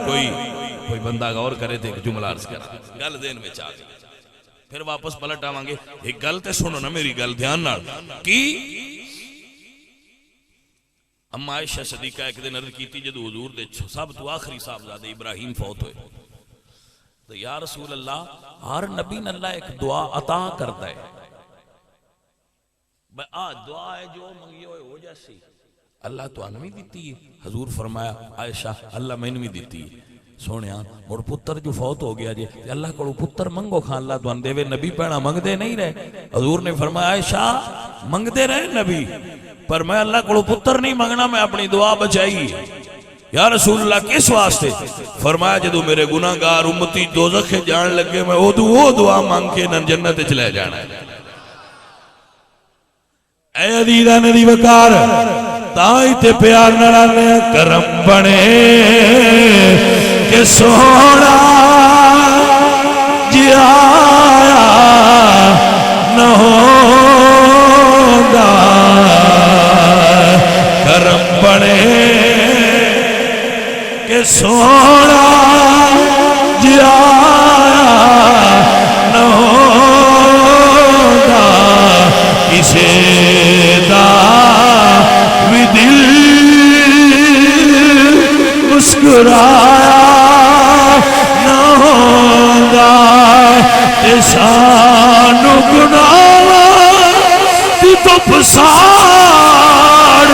کوئی بندہ غور کرے تے ایک جملہ عرض کرا، گل ذہن میں چاہ گئی، پھر واپس پلٹ آوانگے۔ ایک گل تے سنو نا میری گل دھیان نال کی اما عائشہ صدیقہ ایک دن عرض کیتی جدو حضور دے سب تو آخری صاحبزادے ابراہیم فوت ہوئے تو یا رسول اللہ ہر نبی نے اللہ ایک دعا عطا کرتا ہے، دعا ہے جو منگی ہوئے ہو جیسی، اللہ تو انہی دیتی ہے۔ حضور فرمایا عائشہ اللہ میں نے دیتی ہے۔ سونیا مڑ پتر جو فوت ہو گیا جی اللہ کو پتر منگو کھان اللہ تو اندے وے نبی پہنا منگ دے نہیں رہے۔ حضور نے فرمایا عائشہ منگ دے رہے نبی، پر میں اللہ کو پتر نہیں منگنا، میں اپنی دعا بچائی۔ یا رسول اللہ کس واسطے؟ فرمایا جدو میرے گناہگار امتی دوزخ جان لگے میں وہ دعا مانگ کے نن جنت چلے جانا ہے۔ اے عزیزان دی وقار، تائی تے پیار نرانے کرم بنے کہ سونا جی آیا نہ ہوندا، کرم بنے کہ سونا جی آیا نہ ہوندا، کسے دا بھی دل مسکرایا نہ ہوندا، تے سانو گناہاں دی تو پساڑ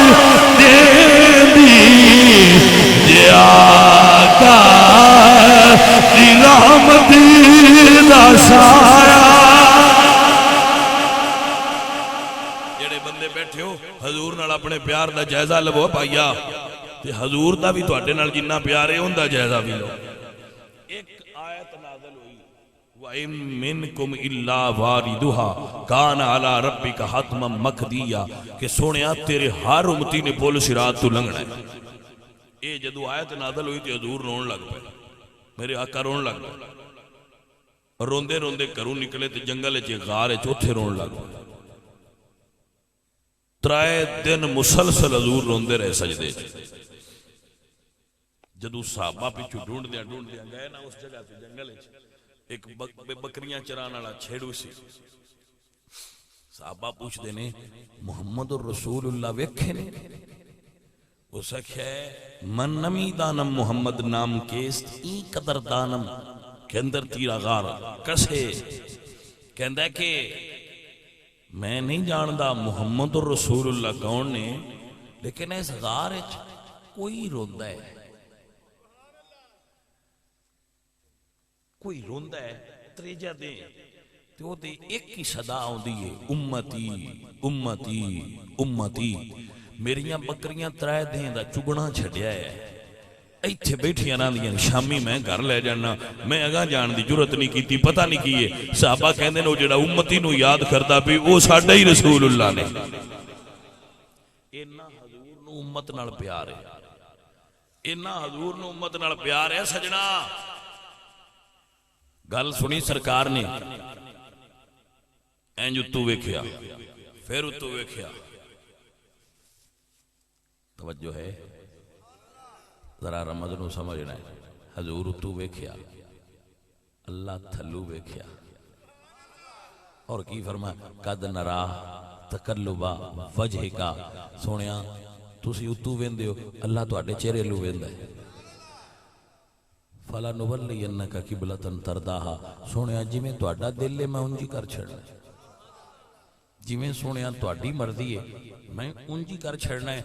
دیندی، جے آقا دی رحمتی دا سایہ۔ بیٹھے ہو حضور نال اپنے پیار دا جائزہ لو بھائیا، تے حضور دا بھی تواڈے نال جنہ پیار ہے ان دا جائزہ بھی لو۔ ایک آیت نازل ہوئی وَإِن مِّنكُمْ إِلَّا وَارِدُهَا كَانَ عَلَى رَبِّكَ حَتْمًا مَقْضِيًّا، کہ سونیا تیرے ہر امتی نے پل صراط تو لنگنا ہے۔ اے جدو آیت نازل ہوئی تے حضور رون لگ پے، میرے آقا رون لگ پے، روندے روندے گھروں نکلے تے جنگل وچ غار وچ اوتھے رون لگ پے۔ ترائے دن مسلسل حضور روندے رہے سجدے، جدو صحابہ پیچھو ڈھونڈ دیا گئے نا اس جگہ تے جنگل ایک بکریاں چران والا چھیڑو سی، صحابہ پوچھ دینے محمد الرسول اللہ ویکھے نے؟ اس ہے من نمی دانم محمد نام کیست ای قدر دانم کے اندر تیرا غار کسے، کہندہ ہے کہ میں نہیں جاندہ محمد الرسول اللہ کون نے، لیکن اس غار وچ کوئی روندہ ہے، کوئی روندہ ہے تریجہ دیں تو وہ دے ایک کی صدا ہوندی ہے امتی امتی امتی، میریاں بکریاں ترائے دیں دا چگنا چھڑیا ہے، ایتھے بیٹھیاں نہ دیاں شامی میں گھر لے جانا، میں اگاں جان دی جرت نہیں کیتی، پتہ نہیں کیے۔ صحابہ کہندے نو جڑا امتی نو یاد کردا بھی وہ ساڈا ہی رسول اللہ نے۔ اینا حضور نو امت نال پیار ہے، اینا حضور نو امت نال پیار ہے سجنا۔ گل سنی سرکار نے اینج اتو ویکھیا، پھر اتو ویکھیا، توجہ ہے ذرا رمض نو سمجھنا ہے۔ حضور اتو ویکھیا، اللہ تھلو ویکھیا، اور کی فرمایا قد نرا تقلبا وجہ کا، سونیا تسی اتو ویندے ہو اللہ تواڈے چہرے لو ویندا ہے فلا نولینک قبلۃ ترداہا سونیا جویں تواڈا دل ہے میں انجی کر چھڑنا جویں سونیا تواڈی مرضی ہے میں انجی کر چھڑنا ہے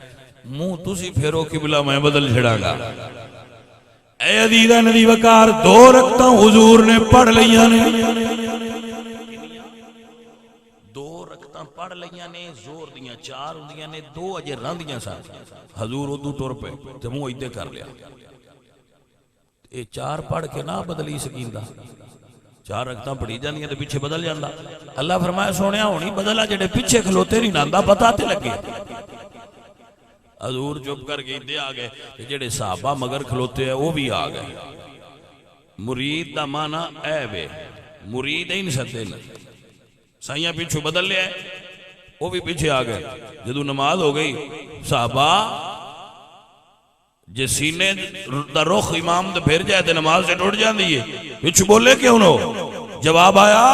منہ تسی پھیرو قبلہ میں بدل چھڑاں گا اے عزیزاں نبی وقار 2 رکعتاں حضور نے پڑھ لیاں نے 2 رکعتاں پڑھ لیاں نے زور دیاں 4 ہوندیاں نے 2 اجے راندیاں سن حضور ادو ٹر پے تے منہ ایدے کر لیا اے 4 پڑھ کے نہ بدلی سکیندا 4 رکعتاں پڑھی جاندیاں تے پیچھے بدل جاندا اللہ فرمایا سونیا ہونی بدلا جڑے پیچھے کھلوتے نہیں ناندا پتہ تے لگے حضور چپ کر کے دے آگئے جڑے صحابہ مگر کھلوتے ہیں وہ بھی آگئے مرید دا مانا اے بے مرید ہی نہیں سکتے سائیاں پیچھو بدل لیا ہے وہ بھی پیچھے آگئے جدو نماز ہو گئی صحابہ جے سینے دا رخ امام دا پھر جائے تے نماز سے ٹوٹ جان دیئے پیچھو بولے کیوں نو جواب آیا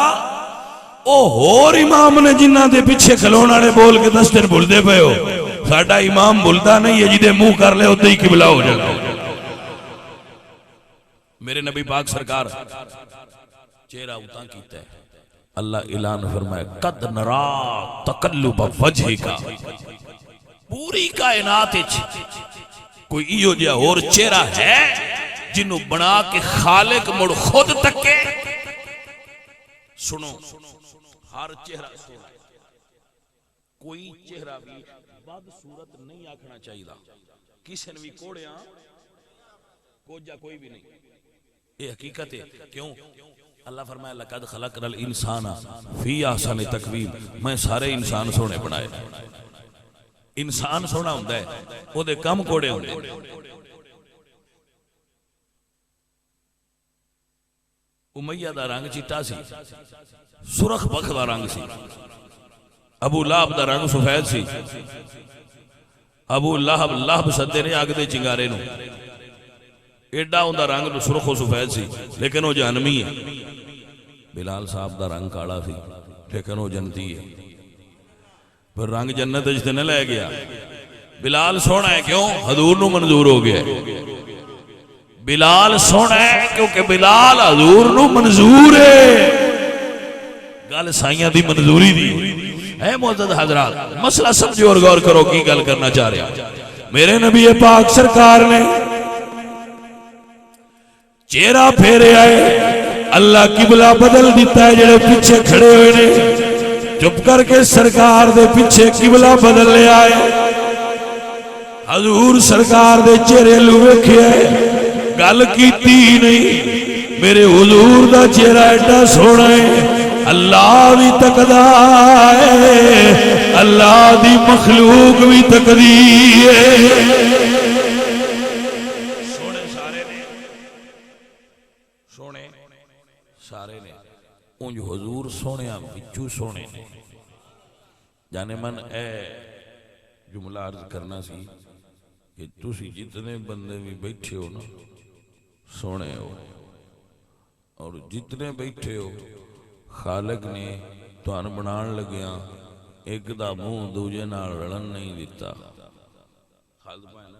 او ہور امام نے جنہ دے پیچھے کھلونا نے بول کے دستر بھول دے پہ ہو ساڑھا امام بھولتا نہیں ہے جدے منہ کر لے ہوتے ہی قبلہ ہو جاتا میرے نبی پاک سرکار چہرہ اتاں کیتا ہے اللہ اعلان فرمائے قد نرا تقلب وجہ کا پوری کائنات کوئی ایو جیا اور چہرہ ہے جنہوں بنا کے خالق مڑ خود تکے سنو ہر چہرہ سنو کوئی چہرہ بھی بد صورت نہیں آکھنا چاہیے کسی نے بھی کوڑیاں کوجا کوئی بھی نہیں یہ حقیقت ہے کیوں اللہ فرمایا لقد خلقنا الانسان فی احسن تقویم میں سارے انسان سونے بنائے انسان سونا ہوندہ ہے وہ دے کم کوڑے ہوندے امیہ دا رنگ چٹا سی سرخ بخ دا رنگ سی ابو لہب دا رنگ سفید سی ابو لہب سدے نے آگ دے چنگارے نو ایڈا ہوں دا رنگ سرخ و سفید سی لیکن وہ جہنمی ہے بلال صاحب دا رنگ کاڑا سی لیکن وہ جنتی ہے پھر رنگ جنت اجتے نہ لے گیا بلال سونا ہے کیوں حضور نو منظور ہو گیا بلال سونا ہے کیونکہ بلال حضور نو منظور ہے گل سائیاں دی منظوری دی اے معزز حضرات مسئلہ سمجھو اور غور کرو کی گل کرنا چاہ رہا میرے نبی پاک سرکار نے چہرہ پھیرے آئے اللہ قبلہ بدل دیتا ہے جڑے پیچھے کھڑے ہوئے نے چپ کر کے سرکار دے پیچھے قبلہ بدل لے آئے حضور سرکار دے چہرے لو ویکھے گل کیتی نہیں میرے حضور دا چہرہ ایڈا سونا ہے اللہ بھی تقدا ہے اللہ دی مخلوق بھی تقدی ہے سونے سارے نے انج حضور سونے بچو سونے نے جانے من اے جملہ عرض کرنا سی کہ تسی جتنے بندے بھی بیٹھے ہو نا سونے ہو اور جتنے بیٹھے ہو خالق نے توان بنان لگیاں ایک دا منہ دوجے نال رلن نہیں دیتا خالد پائنا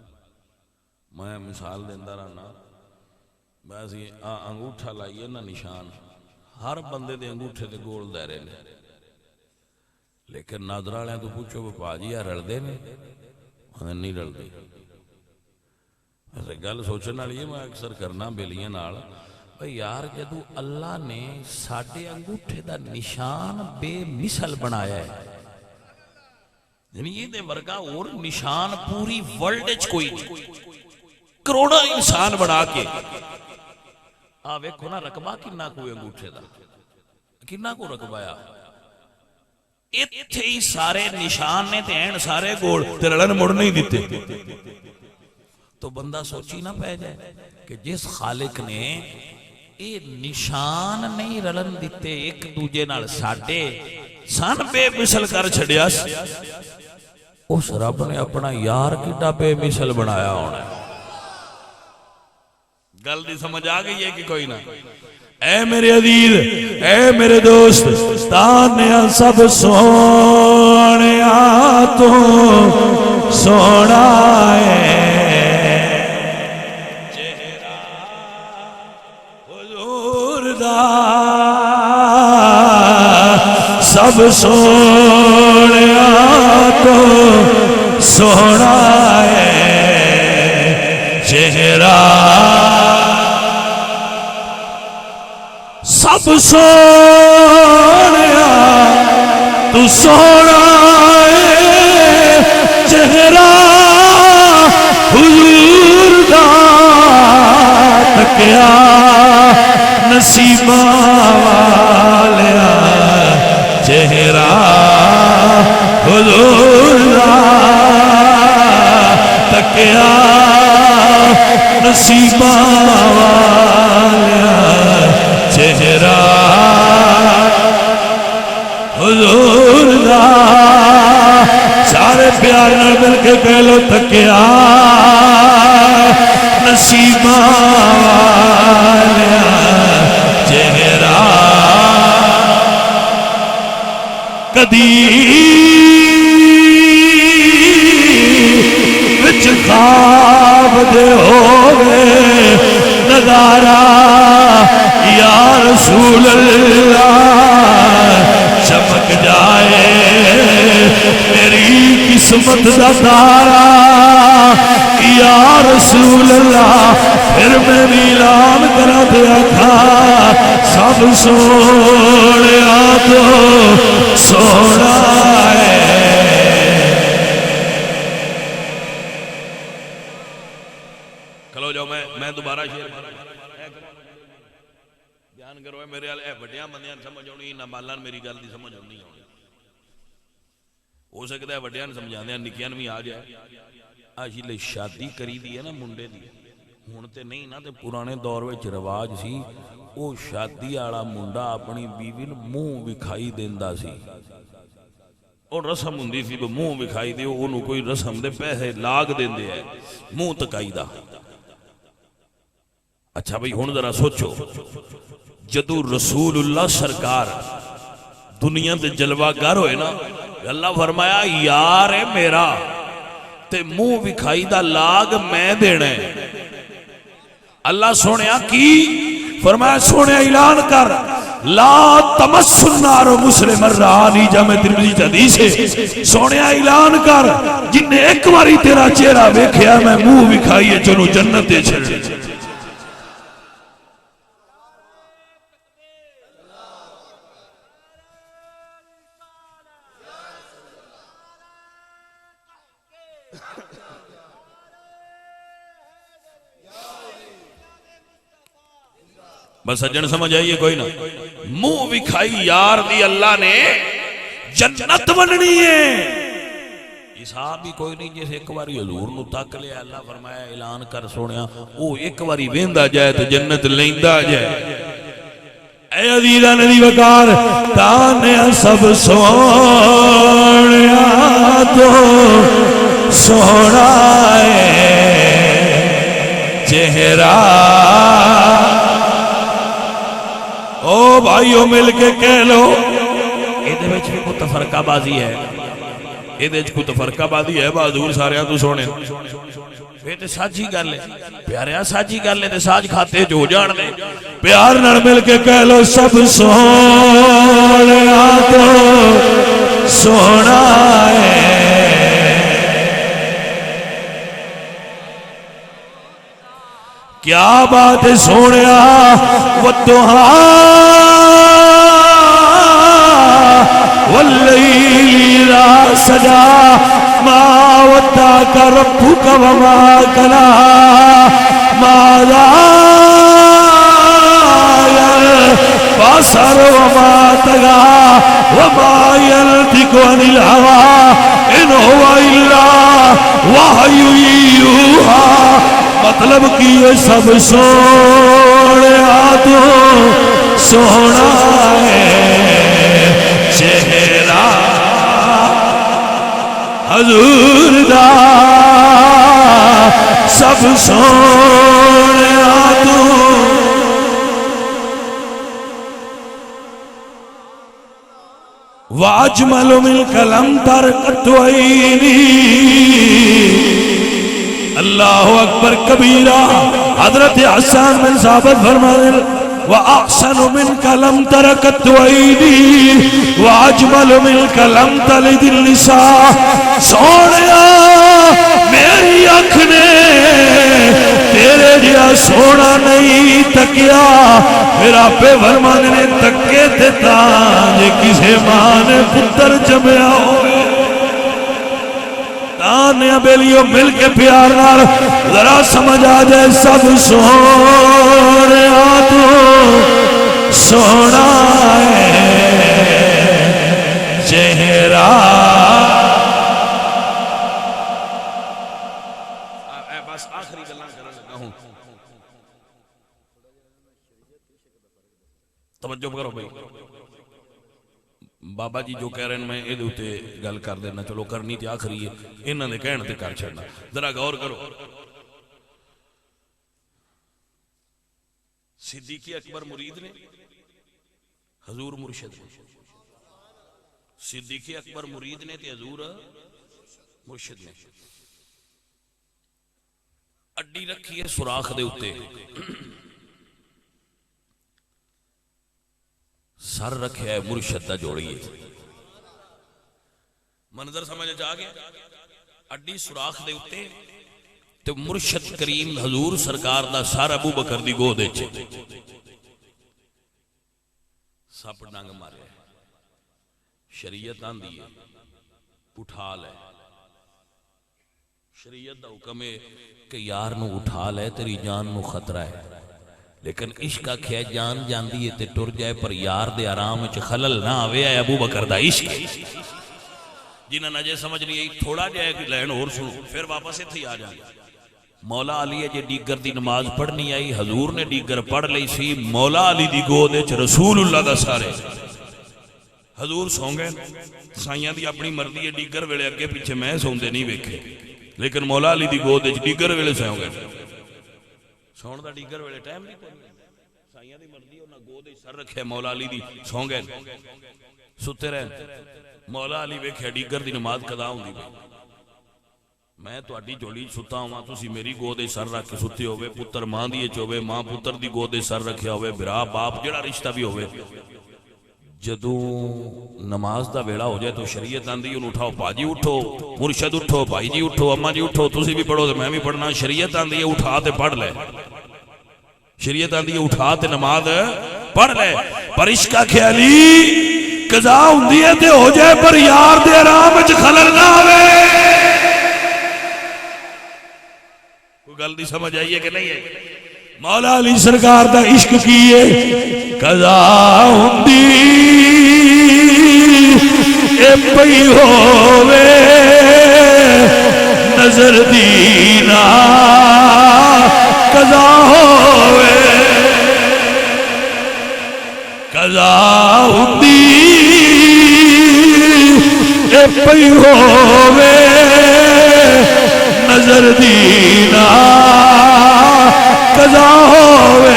میں مثال دیندہ رہنا بس یہ انگوٹھا لائیے نا نشان ہر بندے دے انگوٹھے دے گول دے رہے نے لیکن نادرہ لیں تو پوچھو پاجی یا رل دے نے ہمیں نہیں رل دے ایسے گل سوچنا لیے میں اکثر کرنا بیلیاں نال یار جدو اللہ نے ساڑھے انگوٹھے دا نشان بے مثل بنایا ہے یعنی یہ دے ورگا اور نشان پوری ورلڈ اچ کوئی کروڑا انسان بنا کے آوے کھونا رقبہ کننا کوئی انگوٹھے دا کننا کو رقبایا اتھے ہی سارے نشان نے تے این سارے گوڑ تے رڑن مڑ نہیں دیتے تو بندہ سوچی نہ پہ جائے کہ جس خالق نے اے نشان نہیں رلن دیتے ایک دوجے نال ساڑھے سان بے مثل کر چھڑیا اس رب نے اپنا یار کیٹا بے مثل بنایا ہونا ہے گل دی سمجھ آگئی ہے کہ کوئی نہ اے میرے عزیز اے میرے دوست تانیاں سب سونے تو سونا ہے سب سوڑیا تو سونا ہے چہرہ سب سوڑیا تو سونا ہے چہرہ حضور دا تکیا نصیبہ والیا چہرہ حضور دا تکیا نصیبہ والیا چہرہ حضور دا سارے پیار نال مل کے کہہ لو تکیا نصیبہ والیا چہرہ کدی وچ خواب دے ہوئے نظارہ یا رسول اللہ چمک جائے میری قسمت دا تارا یا رسول اللہ پھر میں بھی اعلان کرا دیا تھا سب سوڑیا تو سونا ہے کھلو جاؤ میں دوبارہ شیر بیان کرو میرے اے بڑیاں بندیاں سمجھ آنی نابالان میری گل دی سمجھ آنی ہو سکتا ہے وڈیاں سمجھاندے نکیاں بھی آ جائے آج لے شادی کری دی ہے نا منڈے دی ہن تے نہیں نا تے پرانے دور وچ رواج سی او شادی والا منڈا اپنی بیوی نوں منہ وکھائی دیندا سی اور رسم ہوندی سی کہ منہ وکھائی دے اونوں کوئی رسم دے پیسے لاگ دیندے ہے منہ تکائی دا اچھا بھئی ہن ذرا سوچو جدو رسول اللہ سرکار دنیا تے جلوہ گر ہوئے نا اللہ فرمایا یار ہے میرا تے منہ وکھائی دا لاگ میں دینا ہے اللہ سونیا کی فرمایا سونیا اعلان کر لا تمس النار مسلم الرانی جامع ترمذی حدیث ہے سونیا اعلان کر جن نے ایک باری تیرا چہرہ ویکھیا میں منہ وکھائیے چنو جنت دے چھڑ بس سجن سمجھ آئیے کوئی نہ منہ وکھائی یار دی اللہ نے جنت بننی ہے حساب بھی کوئی نہیں جیسے ایک باری حضور نو تک لیا اللہ فرمایا اعلان کر سونیا او ایک باری ویندا جائے تو جنت لیندا جائے اے عزیزہ ندی وقار تانے سب سونیا تو سونا ہے چہرہ او بھائیو مل کے کہہ لو ایدے بچ بھی کوئی تفرقہ بازی ہے ایدے بچ کوئی تفرقہ بازی ہے بازور سارے تو سونے تے ساجی گل ہے پیاریا ساجی گل ہے تے ساج کھاتے جو جان دے پیار نال مل کے کہہ لو سب سونا تو سونا ہے کیا بات ہے سونیا والدہا واللیل اذا سجا ما ودعك ربك وما قلى ماذا يلبصر وما طغى وما ينطق عن الهوى إن هو إلا وحي يوحى مطلب کی یہ سب سوڑیا تو سونا ہے چہرہ حضور دا سب سوڑیا تو واجمل منك لم ترقت عيني اللہ اکبر کبیرہ حضرت حسان بن ثابت فرماتے ہیں وَأَحْسَنُ مِنْكَ لَمْ تَرَكَتْ وَعِيدِي وَأَجْمَلُ مِنْكَ لَمْ تَلِدِ النِّسَاء سونیا میری آنکھ نے تیرے جیا سونا نہیں تکیا پھر آپے فرمانے نے تکے تھے تاں کسے ماں نے پتر جمیا ہوئے تانیا بیلیو مل کے پیار نال ذرا سمجھ آ جائے سب سونے تو سونا ہے چہرہ بس آخری گلاں کرنے لگا ہوں توجہ کرو بھائی بابا جی جو کہہ رہے ہیں میں یہ دوتے گل کر دینا چلو کرنی تھی آخری ہے انہوں نے کہنے تے کر چھڑنا ذرا غور کرو صدیق اکبر مرید نے حضور مرشد نے صدیق اکبر مرید نے تے حضور مرشد نے اڈی رکھی ہے سوراخ دے اتے سر رکھے ہے مرشد دا جوڑیے منظر سمجھ جا گیا اڈی سوراخ دے اتے تو مرشد کریم حضور سرکار دا سر ابو بکر دی گو دے چھے سپ ڈانگ مارے شریعت آن دیئے اٹھا لے شریعت دا حکم ہے کہ یار نو اٹھا لے تیری جان نو خطرہ ہے لیکن عشق آکھیا جان جان دیئے تے ٹر جائے پر یار دے آرام وچ خلل نہ آوے ہے ابو بکر دا عشق جنہاں نہ جے سمجھ نہیں تھوڑا جائے کہ لین اور سنو پھر واپس تھی آ جائے مولا علی ہے جے ڈیگر دی نماز پڑھنی آئی حضور نے ڈیگر پڑھ لئی سی مولا علی دی گو دے چ رسول اللہ دا سارے حضور سوں گئے سائیاں دی اپنی مردی ہے ڈیگر ویلے اگے پیچھے میں سون دے نہیں ویکھے لیکن مولا علی دی گو دے چ ڈیگر ویلے سوں گئے سون دا ڈیگر ویلے ٹائم نہیں پڑھنی سائیاں دی مردی انہاں گو دے سر رکھے مولا علی دی سوں گئے ستے رہے مولا علی ویکھے ڈیگر دی نماز قضا ہوندی پئی میں تو اڈی جوڑی ستا ہوں تسی میری گودے سر رکھ کے ستے ہوئے پتر ماں دیئے چوبے ماں پتر دی گودے سر رکھے ہوئے برا باپ جڑا رشتہ بھی ہوئے جدوں نماز دا ویڑا ہو جائے تو شریعت آندھی انہوں اٹھاؤ باجی اٹھو مرشد اٹھو بھائی جی اٹھو اماں جی اٹھو تسی بھی پڑھو تو میں بھی پڑھنا شریعت آندھی اٹھا تے پڑھ لے شریعت آندھی اٹھا تے نماز پڑھ لے پر عشق خیالی قضا ہوندی ہے تے ہو جائے پر یار دے آرام وچ خلل نہ آوے کوئی گل دی سمجھ آئیے کہ نہیں ہے مولا علی سرکار دا عشق کیے قضا ہوندی اے پئی ہووے نظر دینا قضا ہووے قضا ہوندی اے پئی ہووے نظر دینا قضا ہووے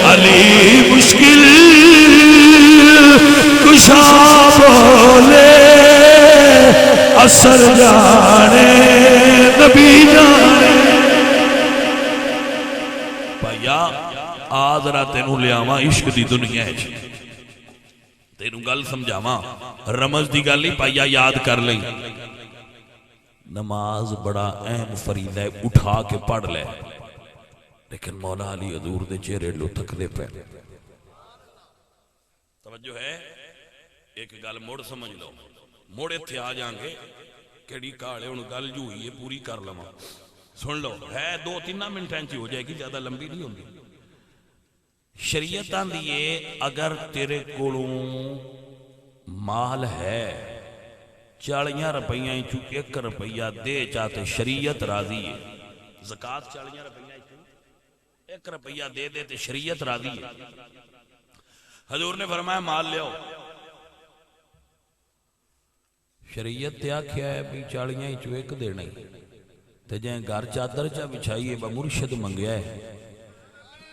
علی مشکل کشا بولے اثر جانے نبی جانے بھائیا آدھرا تینوں لیاواں عشق دی دنیا ہے تینوں گل سمجھاواں رمز دی گل نہیں پائیا یاد کر لیں نماز بڑا اہم فریضہ ہے اٹھا کے پڑھ لے لیکن مولا علی حضور دے چہرے لو تک دے پہ توجہ ہے ایک گل موڑ سمجھ لو موڑے تھے آ جائیں گے کیڑی کاڑے ان گل جو ہوئی ہے پوری کر لما سن لو ہے 2-3 منٹ انچی ہو جائے گی زیادہ لمبی نہیں ہوگی شریعتاں دیئے اگر تیرے کولوں مال ہے 40 روپیاں چو 1 روپیہ دے چاہتے شریعت راضی ہے زکاة 40 روپیاں چو 1 روپیہ دے دیتے شریعت راضی ہے حضور نے فرمایا مال لے آؤ شریعت تیا کیا ہے بھی 40 چو 1 دے نہیں تے جائیں گھر چادر چا بچھائیے با مرشد منگیا ہے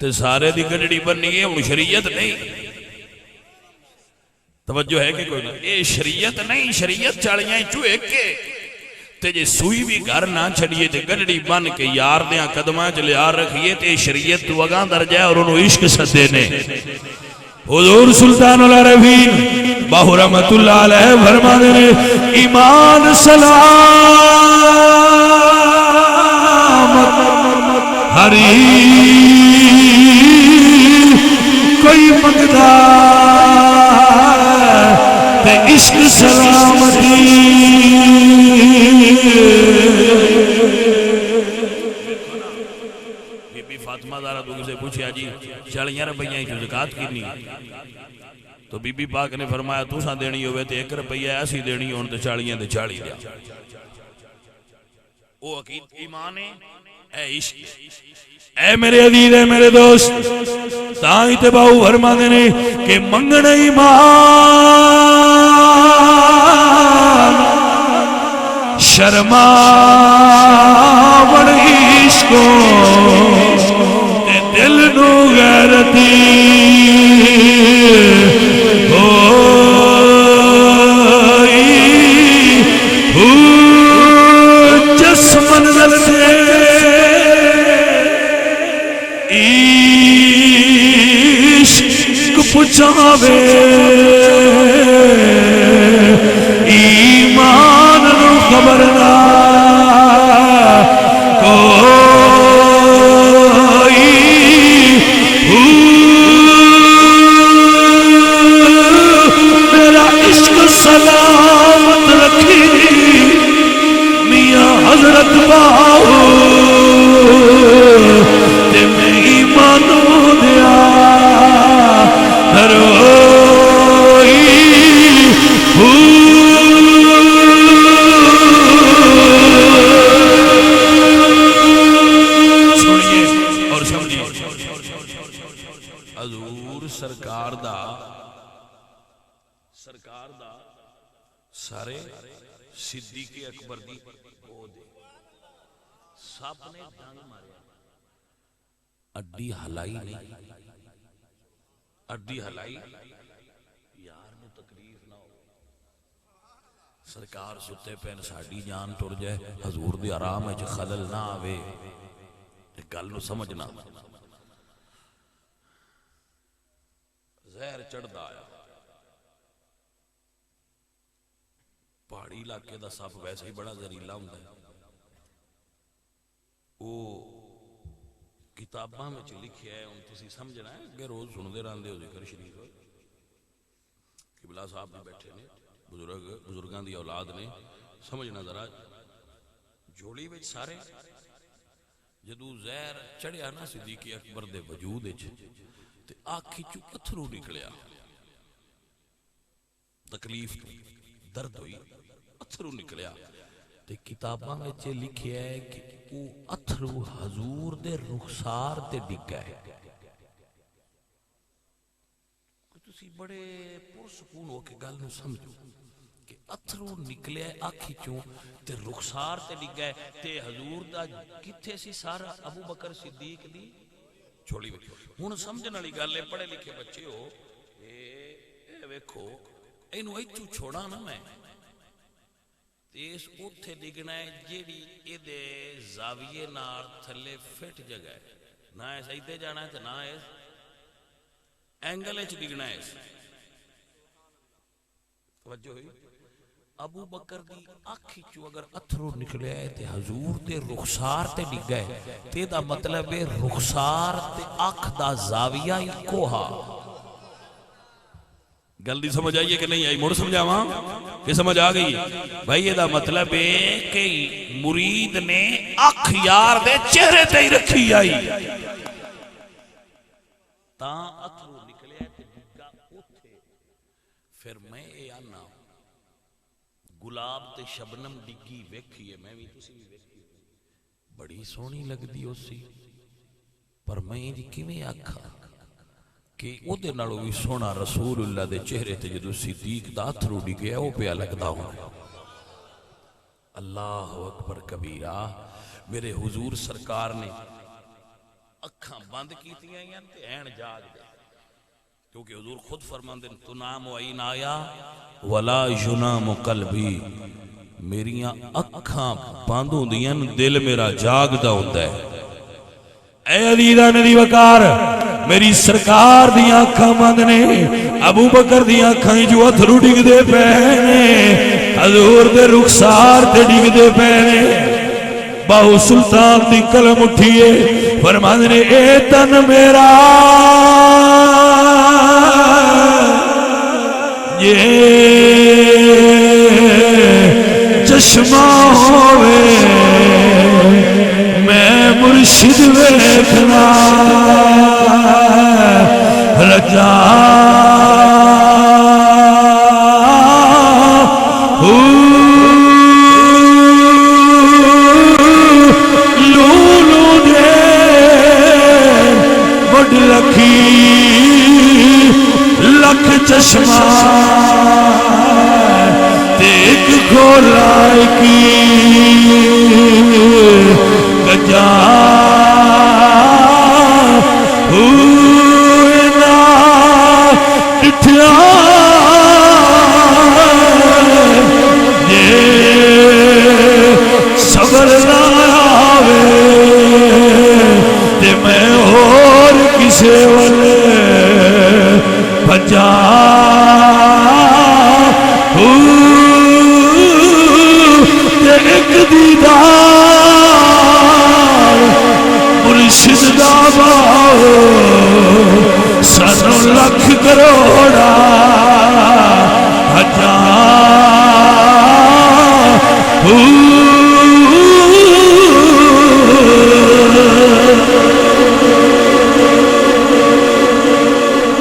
تے سارے دی گڑڑی بننی ہے ان شریعت نہیں توجہ ہے کہ کوئی نہ؟ اے شریعت نہیں، شریعت چالیاں چو ایک کے تے جے سوئی بھی گھر نہ چھڑیے تے گنڈی بن کے یار دیاں قدماں چ لیا رکھیے تے شریعت تو اگاں در جائے اور انہوں عشق سدے نے۔ حضور سلطان العارفین باہو رحمت اللہ علیہ فرماتے ہیں ایمان سلامت ہری کوئی منگدا تے عشق سلامتی۔ بی بی فاطمہ زہرا تو سے پوچھا جی 40 روپیہ کی زکات کتنی؟ تو بی بی پاک نے فرمایا تو سا دینی ہوئے تے 1 روپیہ ایسی دینی ہون تے 40 دے 40 دیا۔ او عقید ایمان ہے، اے عشق ہے۔ اے میرے عزیز، اے میرے دوست، تائیں تے باہو فرماتے ہیں کہ منگن ایمان شرما بڑی عشقوں تے دل نو غیرتی جس منزل سے عشق پچھاوے ایمان نو خبر نہ کوئی میرا عشق سلامت رکھی میاں حضرت باہو تے میں ایمانو دیا دروئی سنیے اور سمجھیے حضور سرکار دا سارے صدیق اکبر دی سب نے ڈنگ ماریا، اڈی ہلائی نہیں، اڈی ہلائی یار نو تکلیف نہ ہو، سرکار ستے پین ساڑی جان ٹر جائے، حضور دی آرام ہے خلل نہ آوے، گل نو سمجھنا۔ زہر چڑھدا آیا، پہاڑی علاقے دا سپ ویسے ہی بڑا زہریلا ہوندا ہے، وہ کتاباں میں لکھیا ہے، ان تسی سمجھنا ہے کہ روز سندے رہندے ہو ذکر شریف قبلہ صاحب نے بیٹھے نے، بزرگاں دی اولاد نے، سمجھنا ذرا جوڑی وچ سارے جدو زہر چڑھیا نا صدیق اکبر دے وجود وچ تے آنکھی چوں اتھرو نکلیا، تکلیف درد ہوئی، اتھرو نکلیا تے کتاباں وچ لکھیا ہے کہ وہ اتھرو حضور دے رخسار تے ڈگا ہے۔ تسی بڑے پرسکون ہو کے گل نو سمجھو کہ اتھرو نکلیا ہے آنکھی چوں تے رخسار تے ڈگا ہے تے حضور دا کتھے سی سارا ابو بکر صدیق دی چھوڑی وچ۔ ہن سمجھن والی گل ہے، پڑھے لکھے بچے ہو، اے ویکھو اینو ایتھوں چھوڑا نا میں اس اوتھے ڈگنا ہے جیڑی اے دے زاویے نال تھلے فٹ جگہ ہے، نہ اس ایدے جانا ہے تے نہ اس اینگل وچ ڈگنا ہے۔ توجہ ہوئی؟ ابو بکر دی آنکھی چوں اگر اتھرو نکلیا ہے تے حضور دے رخسار تے ڈگا ہے تے دا مطلب ہے رخسار تے اکھ دا زاویہ اکو ہا۔ گل دی سمجھ آئیے کہ نہیں آئی؟ مڑ سمجھاواں کہ سمجھ آ گئی؟ بھائی یہ دا مطلب ہے کہ مرید نے اکھ یار دے چہرے تے ہی رکھی آئی، تاں اتھرو نکلیا تے ڈگا اوتھے۔ پھر میں اے آنا گلاب تے شبنم ڈگی ویکھی ہے، میں بھی تسی بھی ویکھی، بڑی سونی لگ دی ہو سی، پر میں جی کیویں آکھا کہ او دے نالوں بھی سونا رسول اللہ دے چہرے تے جدو صدیق دا اتھرو ڈگیا او پیا لگدا ہوں۔ اللہ اکبر کبیرہ۔ میرے حضور سرکار نے اکھاں بند کیتیاں تے این جاگ دے، کیونکہ حضور خود فرماندے تنام عین آیا ولا ینام قلبی، میریاں اکھاں بند ہوندیاں دل میرا جاگدا ہوندا ہے۔ اے عزیزاں نبی وقار میری سرکار دیاں اکھاں بند نے، ابو بکر دیاں اکھاں جو اتھرو ڈگ دے پے نے، حضور دے رخسار تے ڈگ دے پے نے۔ باہو سلطان دی قلم اٹھیے فرماندے نے اے تن میرا یہ چشمہ ہوئے میں مرشد ویکھنا رجا لولو دے بڑ لکھی لکھ چشمہ دیکھ کھولا کی گجا ہوئینا ڈٹھیا یہ صبر لاوے تے میں اور کسے